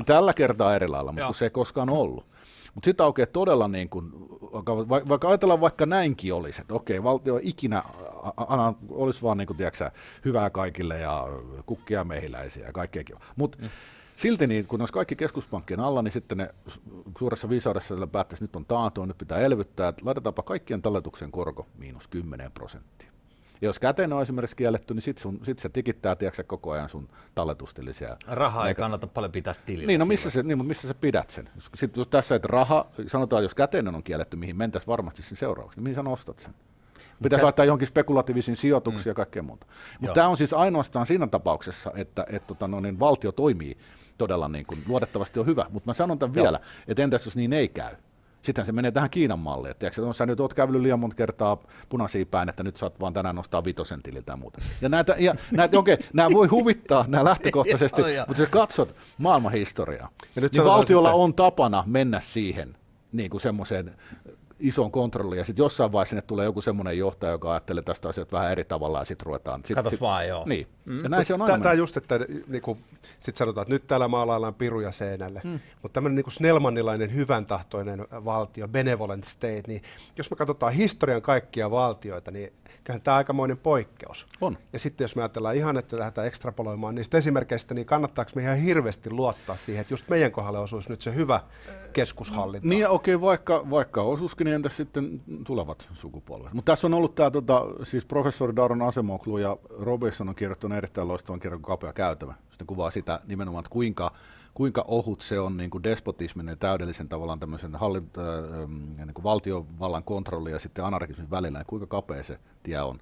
tällä kertaa eri lailla, mutta se ei koskaan ollut. Mutta sitten aukeaa todella, niin kun, vaikka ajatellaan vaikka näinkin olisi, että okei, valtio ikinä olisi vaan niin kun, tiedätkö, hyvää kaikille ja kukkia mehiläisiä ja kaikkea kiva. Mutta silti niin, kun olisi kaikki keskuspankkien alla, niin sitten ne suuressa viisaudessa päättäisi, että nyt on taantua, nyt pitää elvyttää, että laitetaanpa kaikkien talletuksen korko -10%. Ja jos käteen on esimerkiksi kielletty, niin sitten se tikittää tiedätkö, koko ajan sun talletustilisiä. Rahaa ei kannata paljon pitää tilillä. Niin, no missä sä pidät sen? Sitten jos tässä, että raha, sanotaan, jos käteinen on kielletty, mihin mentäisiin varmasti sen seuraavaksi, niin mihin sä nostat sen? Pitäisi laittaa johonkin spekulatiivisiin sijoituksiin ja kaikkea muuta. Mutta tämä on siis ainoastaan siinä tapauksessa, että niin valtio toimii todella niin kuin, luotettavasti on hyvä. Mutta mä sanon tämän vielä, että entäs jos niin ei käy? Sittenhän se menee tähän Kiinan malliin. Että sä nyt oot kävellyt liian monta kertaa punaisia päin, että nyt saat vaan tänään nostaa 5 tililtä ja muuta. Ja nämä voi huvittaa nämä lähtökohtaisesti, mutta jos katsot maailmanhistoriaa, niin valtiolla on tapana mennä siihen niin kuin semmoiseen isoon kontrolliin, ja sitten jossain vaiheessa sinne tulee joku semmoinen johtaja, joka ajattelee tästä asiasta vähän eri tavalla, ja sitten ruvetaan. Katos vaan, joo. Niin. Ja näin se on aina. Tämä just, että niinku, sitten sanotaan, että nyt täällä maalaillaan piruja seinälle, mutta tämmöinen niinku snellmanilainen hyvän tahtoinen valtio, benevolent state, niin jos me katsotaan historian kaikkia valtioita, niin kyllähän tämä aikamoinen poikkeus. On. Ja sitten jos me ajatellaan ihan, että lähdetään ekstrapoloimaan niistä esimerkkeistä, niin kannattaako me ihan hirveästi luottaa siihen, että just meidän kohdalle osuisi nyt se hyvä keskushallinto? Niin ja okei, vaikka osuuskin, niin entäs sitten tulevat sukupolvet. Mutta tässä on ollut tämä siis professori Daron Acemoglu ja Robinson on kirjoittanut erittäin loistavan kirjan Kapea käytävä. Sitten kuvaa sitä nimenomaan, että kuinka ohut se on niin kuin despotismin ja täydellisen tavallaan tämmöisen niin kuin valtiovallan kontrolli ja sitten anarkismin välillä, ja kuinka kapea se tie on.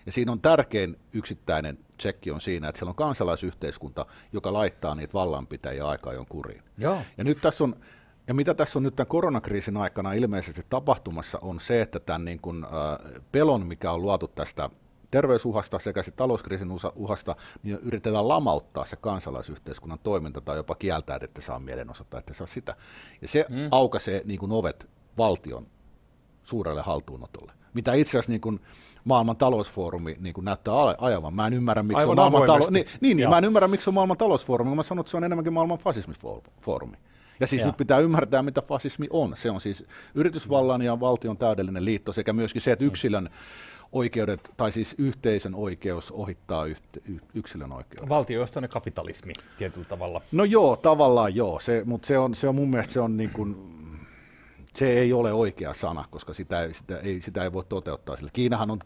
Ja siinä on tärkein yksittäinen tsekki on siinä, että siellä on kansalaisyhteiskunta, joka laittaa niitä vallanpitäjiä aikaa jon kuriin. Joo. Ja nyt tässä on, ja mitä tässä on nyt tämän koronakriisin aikana ilmeisesti tapahtumassa, on se, että tämän niin kuin, pelon, mikä on luotu tästä terveysuhasta sekä talouskriisin uhasta, niin yritetään lamauttaa se kansalaisyhteiskunnan toiminta tai jopa kieltää, että saa mielenosoittaa, että saa sitä. Ja se aukaisee niin kuin ovet valtion suurelle haltuunotolle. Mitä itse asiassa niin kuin maailman talousfoorumi niin kuin näyttää ajavan. Mä en ymmärrä, miksi on mä en ymmärrä, miksi on maailman talousfoorumi. Mä sanon, että se on enemmänkin maailman fasismifoorumi. Ja siis nyt pitää ymmärtää, mitä fasismi on. Se on siis yritysvallan ja valtion täydellinen liitto sekä myöskin se, että yksilön oikeudet, tai siis yhteisön oikeus ohittaa yksilön oikeudet. Valtiojohtoinen kapitalismi tietyllä tavalla. No joo, tavallaan joo, mutta se on mun mielestä se on niin kuin, se ei ole oikea sana, koska sitä ei voi toteuttaa sillä. Kiinahan on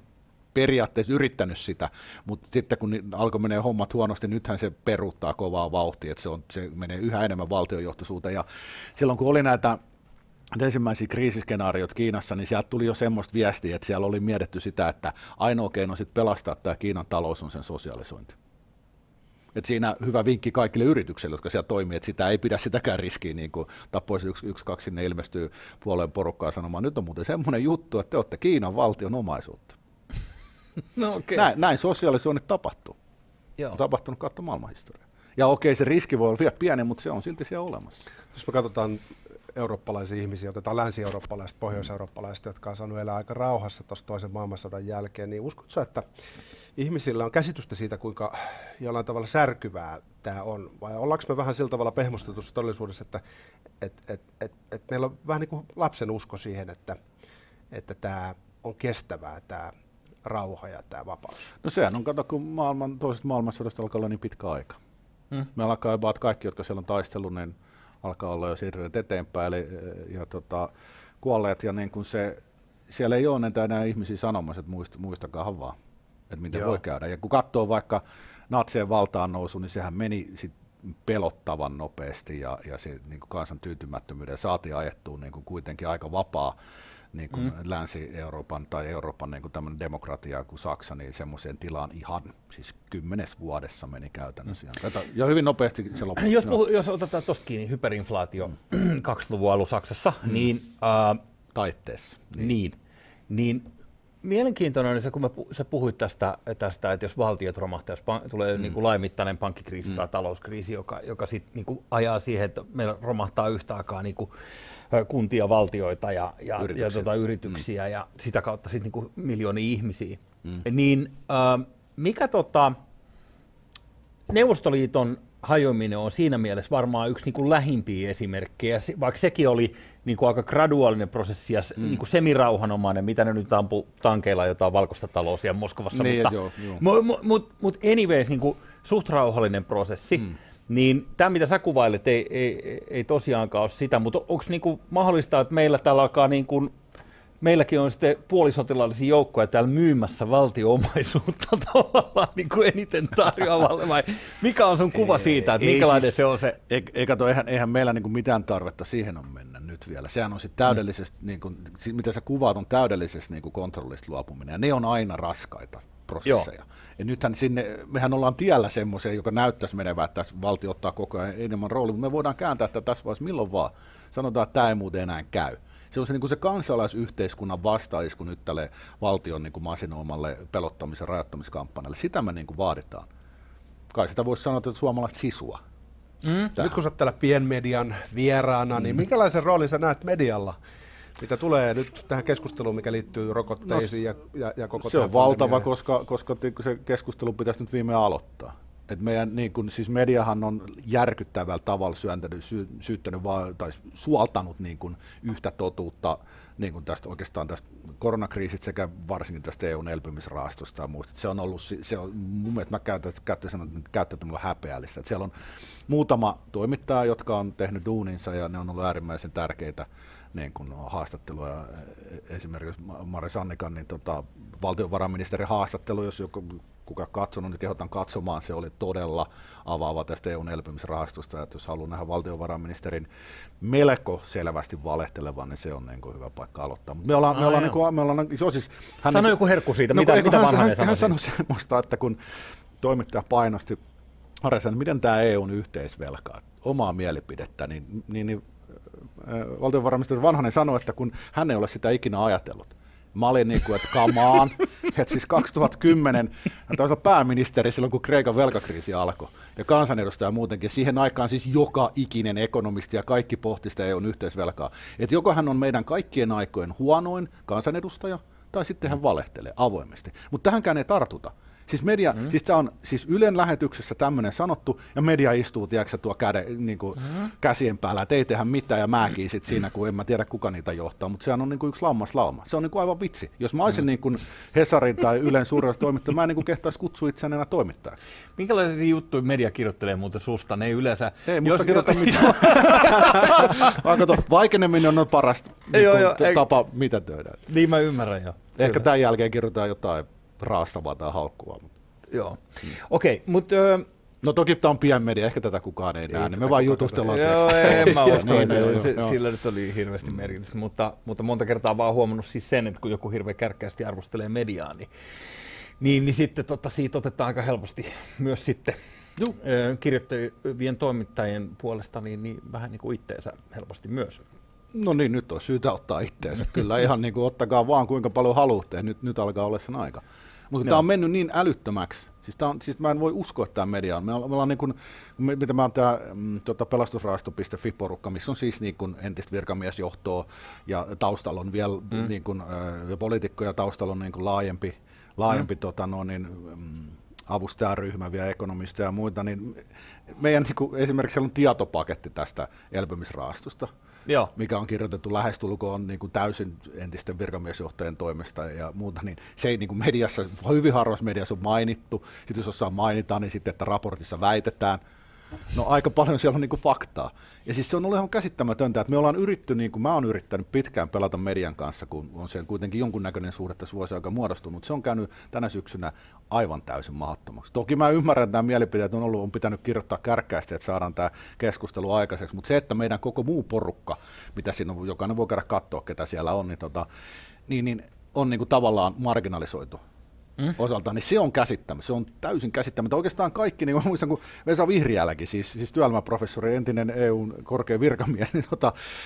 periaatteessa yrittänyt sitä, mutta sitten kun alkoi menee hommat huonosti, nythän se peruuttaa kovaa vauhtia, että se menee yhä enemmän valtiojohtoisuuteen. Ja silloin kun oli näitä ensimmäisiä kriisiskenaariot Kiinassa, niin sieltä tuli jo semmoista viestiä, että siellä oli mietitty sitä, että ainoa keino sit pelastaa tämä Kiinan talous on sen sosialisointi. Et siinä hyvä vinkki kaikille yrityksille, jotka siellä toimii, että sitä ei pidä sitäkään riskiä, niin kuin tappoisi kaksi sinne ilmestyy puoleen porukkaa sanomaan, nyt on muuten semmoinen juttu, että te olette Kiinan valtion omaisuutta. No, okay. Näin sosialisoinnit tapahtuu. Joo. On tapahtunut kautta maailmanhistoriaa. Ja okei, se riski voi olla vielä pieni, mutta se on silti siellä olemassa. Jos me katsotaan eurooppalaisia ihmisiä, otetaan länsi-eurooppalaiset, pohjois-eurooppalaiset, jotka on saanut elää aika rauhassa tuossa toisen maailmansodan jälkeen, niin uskotko, että ihmisillä on käsitystä siitä, kuinka jollain tavalla särkyvää tämä on? Vai ollaanko me vähän sillä tavalla pehmustetussa todellisuudessa, että meillä on vähän niin kuin lapsen usko siihen, että tämä on kestävää, tämä rauha ja tämä vapaus? No sehän on, kato, kun toisesta maailmansodasta alkaa olla niin pitkä aika. Me alkaa jopa, että kaikki, jotka siellä on taistellut, niin alkaa olla jo siirryneet eteenpäin ja kuolleet, ja niin kuin siellä ei ole enää ihmisiä sanomassa, että muistakaahan vaan. että miten voi käydä. Ja kun katsoo vaikka natsien valtaan nousu, niin sehän meni sit pelottavan nopeasti ja se niin kuin kansan tyytymättömyyden saatiin ajettua niin kuin kuitenkin aika vapaa niin kuin Länsi-Euroopan tai Euroopan niin kuin tämmöinen demokratia kuin Saksa, niin semmoiseen tilaan ihan siis 10 vuodessa meni käytännössä. Ja hyvin nopeasti se loppui. Jos otetaan tuosta kiinni, hyperinflaatio 20-luvun alun Saksassa, niin taitteessa. Niin mielenkiintoinen on se, kun sä puhuit tästä, että jos valtiot romahtaa, jos tulee niin kuin laajamittainen pankkikriisi tai talouskriisi, joka sitten niin kuin ajaa siihen, että meillä romahtaa yhtä aikaa niin kuin kuntia, valtioita ja yrityksiä ja sitä kautta sitten niin miljoonia ihmisiä. Niin mikä Neuvostoliiton hajoaminen on siinä mielessä varmaan yksi niin kuin lähimpiä esimerkkejä, vaikka sekin oli niin kuin aika graduaalinen prosessi ja niin kuin semirauhanomainen, mitä ne nyt ampuu tankeilla jotain valkoista taloa siellä Moskovassa, mutta anyways niin kuin suht rauhallinen prosessi. Niin tämä, mitä sä kuvailet, ei tosiaankaan ole sitä, mutta onko niinku mahdollista, että meillä täällä alkaa, niinku, meilläkin on sitten puolisotilaallisia joukkoja täällä myymässä valtio-omaisuutta tavallaan niinku eniten tarjoavalle, vai mikä on sun kuva siitä, että minkälainen siis, se on se? Eihän meillä niinku mitään tarvetta siihen on mennä nyt vielä. Sehän on sitten täydellisesti, niinku, mitä sä kuvaat, on täydellisesti niinku kontrollista luopuminen, ja ne on aina raskaita prosesseja. Ja nythän mehän ollaan tiellä semmoiseen, joka näyttäisi menevää, että valtio ottaa koko ajan enemmän roolia, mutta me voidaan kääntää tätä tässä vaiheessa milloin vaan. Sanotaan, että tämä ei muuten enää käy. Se on se, niin kuin se kansalaisyhteiskunnan vastaisku nyt tälle valtion niin kuin masinoimalle pelottamisen rajoittamiskampanjalle. Sitä me niin kuin vaaditaan. Kai sitä voisi sanoa, että suomalaista sisua. Nyt kun sä oot täällä pienmedian vieraana, niin minkälaisen roolin sä näet medialla? Mitä tulee nyt tähän keskusteluun, mikä liittyy rokotteisiin ja koko se on valtava, koska se keskustelu pitäisi nyt viimein aloittaa. Et meidän, niin kun, siis mediahan on järkyttävällä tavalla syyttänyt tai suoltanut niin kun yhtä totuutta niin kun oikeastaan tästä koronakriisistä sekä varsinkin tästä EU:n elpymisrahastosta ja muista. Se on ollut, mun mielestä mä käyttäytymään häpeällistä. Et siellä on muutama toimittaja, jotka on tehnyt duuninsa ja ne on ollut äärimmäisen tärkeitä niin kun haastatteluja. Esimerkiksi Mari Sannikan niin valtiovarainministerin haastattelu, jos kuka katsonut, niin kehotan katsomaan. Se oli todella avaava tästä EU:n elpymisrahastosta, että jos haluaa nähdä valtiovarainministerin melko selvästi valehtelevan, niin se on niin kuin hyvä paikka aloittaa. Mutta me ollaan siis sano joku herkku siitä, mitä Vanhanen sanoi. Hän sanoi semmoista, että kun toimittaja painosti Harjasen, miten tämä EU:n yhteisvelka, omaa mielipidettä, niin valtiovarainministeri Vanhanen sanoi, että kun hän ei ole sitä ikinä ajatellut. Mä olin niin kuin, että come on, että siis 2010, hän taisi olla pääministeri silloin, kun Kreikan velkakriisi alkoi, ja kansanedustaja muutenkin, siihen aikaan siis joka ikinen ekonomisti ja kaikki pohti sitä EU:n yhteisvelkaa, että joko hän on meidän kaikkien aikojen huonoin kansanedustaja, tai sitten hän valehtelee avoimesti, mutta tähänkään ei tartuta. Siis media, siis tämä on siis Ylen lähetyksessä tämmöinen sanottu, ja media istuu, tiedätkö, tuo niin kuin käsien päällä, että ei tehdä mitään, ja mäkin sit siinä, kun en mä tiedä, kuka niitä johtaa, mutta sehän on niin kuin yksi lammaslauma. Se on niin kuin aivan vitsi. Jos mä olisin niin kuin Hesarin tai Ylen suuressa toimittaja, mä en niin kuin kehtaisi kutsua itseäni enää toimittajaksi. Minkälaisia juttuja media kirjoittelee muuten susta? Ne ei yleensä... Ei musta kirjoita mitään. Vaikeneminen on parasta tapa, mitä töidään. Niin mä ymmärrän jo. Ehkä tämän jälkeen kirjoitetaan jotain raastavaa tai haukkuvaa. Joo. Okei, mutta... No toki tämä on pienmedia, ehkä tätä kukaan ei näe, niin me vaan jutustellaan tekstiä. Joo, en mä usko, sillä nyt oli hirveästi merkitystä, mutta monta kertaa vaan huomannut siis sen, että kun joku hirveän kärkkäästi arvostelee mediaa, niin sitten siitä otetaan aika helposti myös sitten kirjoittajien toimittajien puolesta niin vähän niin kuin itteensä helposti myös. No niin, nyt on syytä ottaa itteensä. Kyllä ihan niin kuin ottakaa vaan kuinka paljon haluatte, nyt alkaa olla sen aika. Mutta tämä on mennyt niin älyttömäksi. Siis mä en voi uskoa, että tämä media on. Me ollaan niin kuin, mitä mä oon tämä pelastusrahasto.fi-porukka, missä on siis niin kuin entistä virkamiesjohtoa ja taustalla on vielä niin kuin, poliitikkoja, taustalla on niin kuin laajempi avustajaryhmä, vielä ekonomisteja ja muita, niin meidän niin kuin, esimerkiksi siellä on tietopaketti tästä elpymisrahastosta, mikä on kirjoitettu lähestulkoon niin kuin täysin entisten virkamiesjohtajien toimesta ja muuta, niin se ei niin kuin mediassa, hyvin harvassa mediassa on mainittu, sitten jos jossain mainitaan, niin sitten, että raportissa väitetään, No aika paljon siellä on niin kuin faktaa. Ja siis se on ollut ihan käsittämätöntä, että me ollaan mä oon yrittänyt pitkään pelata median kanssa, kun on siellä kuitenkin jonkunnäköinen suhde tässä vuosia aika muodostunut. Se on käynyt tänä syksynä aivan täysin mahdottomaksi. Toki mä ymmärrän, että nämä mielipiteet on pitänyt kirjoittaa kärkkäästi, että saadaan tämä keskustelu aikaiseksi, mutta se, että meidän koko muu porukka, mitä siinä on, jokainen voi käydä katsoa, ketä siellä on, niin on niin kuin tavallaan marginalisoitu. Osalta, niin se on käsittämätöntä. Se on täysin käsittämätöntä. Oikeastaan kaikki, niin mä muistan, kun Vesa Vihriälläkin, siis työelämäprofessori, entinen EUn korkea virkamies, niin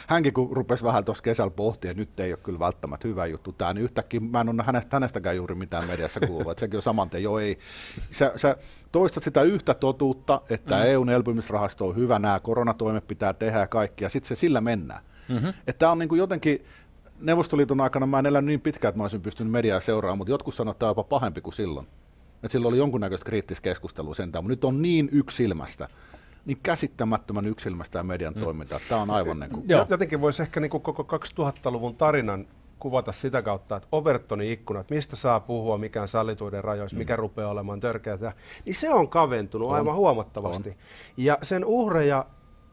hänkin kun rupesi vähän tuossa kesällä pohtia, että nyt ei ole kyllä välttämättä hyvä juttu tämä, niin yhtäkkiä mä en ole hänestäkään juuri mitään mediassa kuullut, että sekin on saman tien, ei. Sä toistat sitä yhtä totuutta, että EUn elpymisrahasto on hyvä, nämä koronatoimet pitää tehdä ja kaikki, ja sitten se sillä mennään. Että tämä on niin kuin jotenkin, Neuvostoliiton aikana mä en elänyt niin pitkään, että mä olisin pystynyt mediaa seuraamaan, mutta jotkut sanoivat, että tämä on jopa pahempi kuin silloin. Että silloin oli jonkunnäköistä kriittistä keskustelua sentään, mutta nyt on niin yksilmästä, niin käsittämättömän yksilmästä tämä median toiminta. Tämä on aivan niin kuin... Jotenkin voisi ehkä niin kuin koko 2000-luvun tarinan kuvata sitä kautta, että Overtonin ikkunat, mistä saa puhua, mikä on sallituiden rajoissa, mikä rupeaa olemaan törkeää, niin se on kaventunut aivan huomattavasti. Ja sen uhreja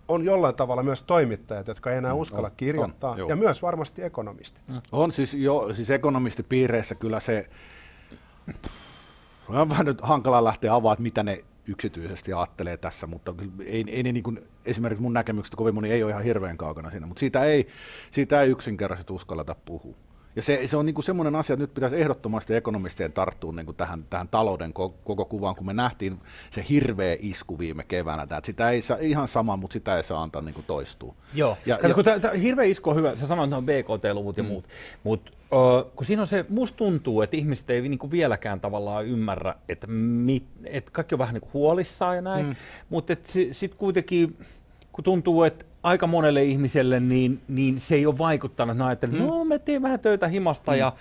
on jollain tavalla myös toimittajat, jotka ei enää uskalla kirjoittaa, ja myös varmasti ekonomistit. On siis ekonomistipiireissä kyllä se, on vähän nyt hankala lähteä avaamaan, mitä ne yksityisesti ajattelee tässä, mutta ei ne niin kuin, esimerkiksi mun näkemyksestä kovin moni ei ole ihan hirveän kaukana siinä, mutta siitä ei yksinkertaisesti uskalleta puhua. Ja se on niin kuin semmoinen asia, että nyt pitäisi ehdottomasti ekonomistien tarttua niin kuin tähän talouden koko kuvaan, kun me nähtiin se hirveä isku viime keväänä. Että sitä ei saa, ihan sama, mutta sitä ei saa antaa niin kuin toistua. Joo, kun tämä hirveä isku on hyvä, sä sanoit, että ne on BKT-luvut ja muut, mutta kun siinä on se, musta tuntuu, että ihmiset ei niin kuin vieläkään tavallaan ymmärrä, että kaikki on vähän niin kuin huolissaan ja näin, mutta sitten kuitenkin, kun tuntuu, että aika monelle ihmiselle, niin se ei ole vaikuttanut, että ajattelee, no me teemme vähän töitä himasta ja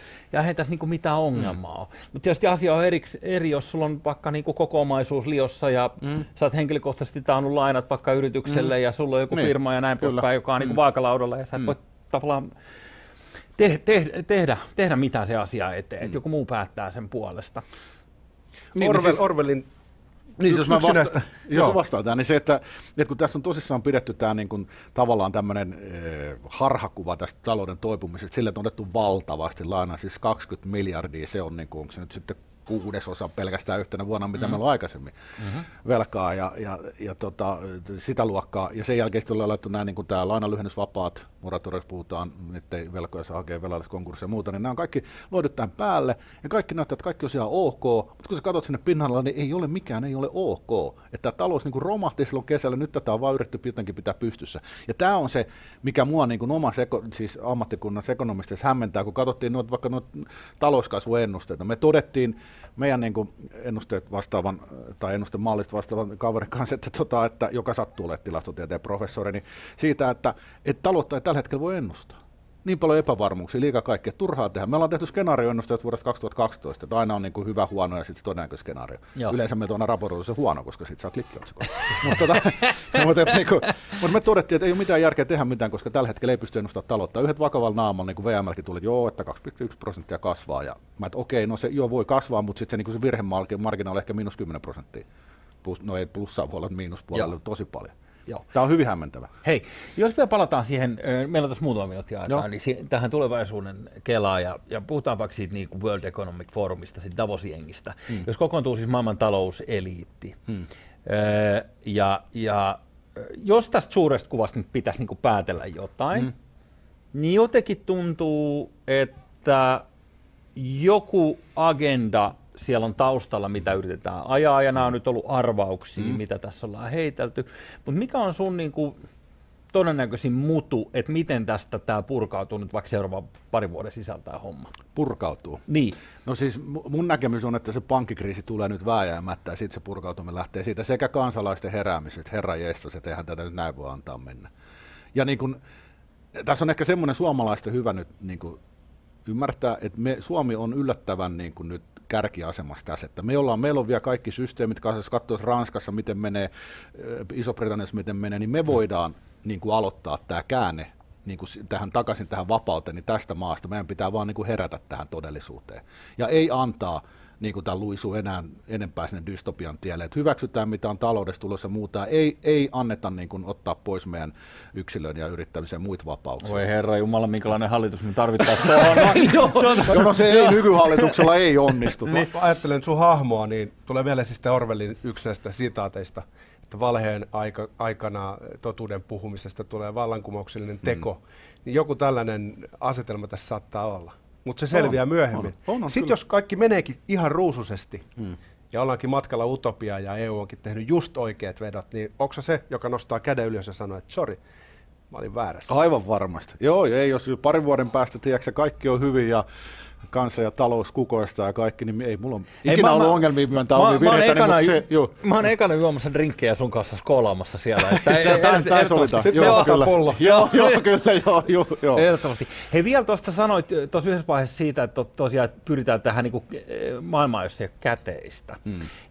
ei tässä niinku mitään ongelmaa ole. Mutta tietysti asia on eri, jos sulla on vaikka niinku koko omaisuus liossa ja sä oot henkilökohtaisesti taannut lainat vaikka yritykselle ja sulla on joku firma ja näin poispäin, joka on niinku vaakalaudalla ja sä et voi tavallaan tehdä mitään se asia eteen, että joku muu päättää sen puolesta. Orwellin niin, jos mä vastaan tähän, niin se, että kun tässä on tosissaan pidetty tämä niin kuin, tavallaan tämmöinen harhakuva tästä talouden toipumisesta, sille on otettu valtavasti lainaa, siis 20 miljardia, se on niin kuin, onko se nyt sitten 1/6 pelkästään yhtenä vuonna, mitä meillä on aikaisemmin velkaa ja sitä luokkaa. Ja sen jälkeen sitten on laittu nämä, niin kuin tämä lainalyhennysvapaat, moratoriossa puhutaan, ettei velkoja saa hakea velalliskonkurssia ja muuta, niin nämä on kaikki loidut tämän päälle ja kaikki näyttää, että kaikki on ihan ok, mutta kun sä katsot sinne pinnalla, niin ei ole mikään, ei ole ok. Että tämä talous niin kuin romahti silloin kesällä, nyt tätä on vaan yritetty jotenkin pitää pystyssä. Ja tämä on se, mikä mua niin kuin omassa siis ammattikunnan ekonomistissa hämmentää, kun katsottiin vaikka talouskasvuennusteita. Me todettiin meidän niin kuin ennusteet vastaavan, tai ennustemallista vastaavan kaverin kanssa, että joka sattuu olemaan tilastotieteen professori, niin siitä, että taloutta ei tällä hetkellä voi ennustaa. Niin paljon epävarmuuksia, liikaa kaikkea, turhaa tehdä. Me ollaan tehty skenaarioennusteet vuodesta 2012, että aina on niin kuin hyvä, huono ja sitten todennäköinen skenaario. Joo. Yleensä me tuona raportoitu se huono, koska sitten saa klikkiotsikoita. mutta me todettiin, että ei ole mitään järkeä tehdä mitään, koska tällä hetkellä ei pysty ennustamaan taloutta. Yhdet vakavalla naamalla, niin kuin VMLkin tuli, että 2,1% kasvaa. Ja mä että okei, no se voi kasvaa, mutta sitten se, niin se virhemarginaali ehkä -10%. No ei plussaa voi olla miinuspuolella tosi paljon. Joo. Tämä on hyvin hämmentävä. Hei, jos vielä palataan siihen, meillä on tässä muutama minuutti aikaa, niin tähän tulevaisuuden Kelaan ja puhutaan vaikka siitä niin kuin World Economic Forumista, siitä Davos-jengistä, jos kokoontuu siis maailman talouseliitti. Ja jos tästä suuresta kuvasta nyt pitäisi niin kuin päätellä jotain, niin jotenkin tuntuu, että joku agenda siellä on taustalla, mitä yritetään ajaa, ja nämä on nyt ollut arvauksia, mitä tässä ollaan heitelty. Mutta mikä on sun niin kuin todennäköisin mutu, että miten tästä tämä purkautuu nyt vaikka seuraavan parin vuoden sisältä tämä homma? Purkautuu? Niin. No siis mun näkemys on, että se pankkikriisi tulee nyt vääjäämättä, ja sitten se purkautuminen lähtee siitä sekä kansalaisten heräämisestä, herra jestas, että eihän tätä nyt näin voi antaa mennä. Ja niin kun, tässä on ehkä semmoinen suomalaisten hyvä nyt niin kun ymmärtää, että Suomi on yllättävän niin kun nyt kärkiasemassa tässä, että meillä on vielä kaikki systeemit, jos katsoo Ranskassa, miten menee, Iso-Britanniassa miten menee, niin me voidaan niin kuin aloittaa tämä käänne niin kuin takaisin tähän vapauteen, niin tästä maasta meidän pitää vaan niin kuin herätä tähän todellisuuteen. Ja ei antaa niin kuin tämä luisuu enää enempää sinne dystopian tielle, että hyväksytään mitä on taloudessa tulossa muuta, ei anneta niin kuin ottaa pois meidän yksilön ja yrittämisen muita vapauksia. Voi herra jumala, minkälainen hallitus me tarvittaisiin tuohon. No se ei nykyhallituksella ei onnistu. Niin. Ajattelen sun hahmoa, niin tulee mieleen siis Orwellin yksi näistä sitaateista, että valheen aikana totuuden puhumisesta tulee vallankumouksellinen teko. Niin joku tällainen asetelma tässä saattaa olla. Mutta se selviää myöhemmin. Sitten jos kaikki meneekin ihan ruusuisesti ja ollaankin matkalla utopiaan ja EU onkin tehnyt just oikeat vedot, niin onko se, joka nostaa käden ylös ja sanoo, että sori, mä olin väärässä? Aivan varmasti. Joo, ei jos parin vuoden päästä, tiedätkö, kaikki on hyvin ja kansa ja talous kukoistaa ja kaikki, niin ei mulla on ikinä ollut ongelmia myöntää omia virheitä. Mä oon ekana juomassa drinkkejä sun kanssa skoolaamassa siellä. Tämä sovitaan. Joo. Ehdottomasti. Hei, vielä tuosta sanoit tuossa yhdessä vaiheessa siitä, että tosiaan pyritään tähän niin maailmaan, jossa ei ole käteistä.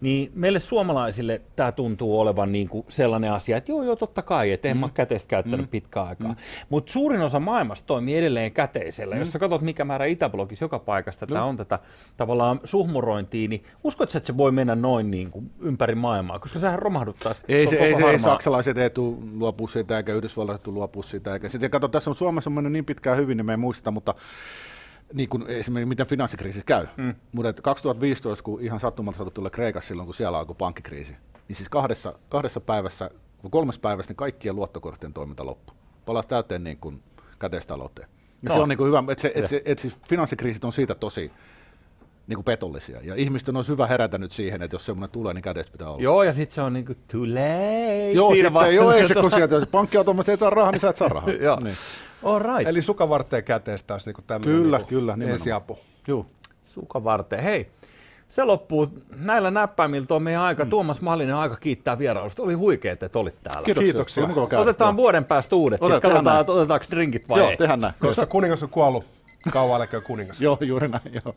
Niin meille suomalaisille tämä tuntuu olevan niin kuin sellainen asia, että joo, totta kai, että en mä käteistä käyttänyt pitkään aikaa. Mutta suurin osa maailmasta toimii edelleen käteisellä. Jos sä katsot, mikä määrä Itäblogissa joka paikasta tämä on tätä tavallaan suhmurointia, niin uskotko, että se voi mennä noin niin kuin ympäri maailmaa, koska sehän romahduttaa sitä ei saksalaiset ei tule luopua siitä, eikä Yhdysvallat tule luopua siitä. Eikä. Sitten kato, tässä on Suomessa mennyt niin pitkään hyvin, niin me ei muista, mutta niin kuin esimerkiksi miten finanssikriisissä käy. Mutta 2015, kun ihan sattumalta saatu tulla Kreikassa silloin, kun siellä alkoi pankkikriisi, niin siis kahdessa päivässä, 3 päivässä, niin kaikkien luottokorttien toiminta loppui. Palaa täyteen niin kuin käteistalouteen. Ja se on niin kuin hyvä, että siis finanssikriisit on siitä tosi niin kuin petollisia. Ja ihmisten olisi hyvä herätä nyt siihen, että jos semmoinen tulee, niin käteistä pitää olla. Joo, ja sitten se on niin kuin too late. Joo, ei se kun sieltä, jos pankkiautomaatti ei saa rahaa, niin sä et saa rahaa. Joo. Niin. All right. Eli sukavarteen käteistä olisi niin tämmöinen kyllä, ensiapu. Joo. Sukavarteen. Hei, se loppuu. Näillä näppäimillä on meidän aika. Tuomas Malinen, aika kiittää vierailusta. Oli huikeet, että olit täällä. Kiitoksia. Otetaan vuoden päästä uudet. Katsotaan, otetaanko drinkit vai ei. Joo, tehdään näin. Koska kuningas on kuollut, kauan älköön kuningas. Joo, juuri näin. Joo.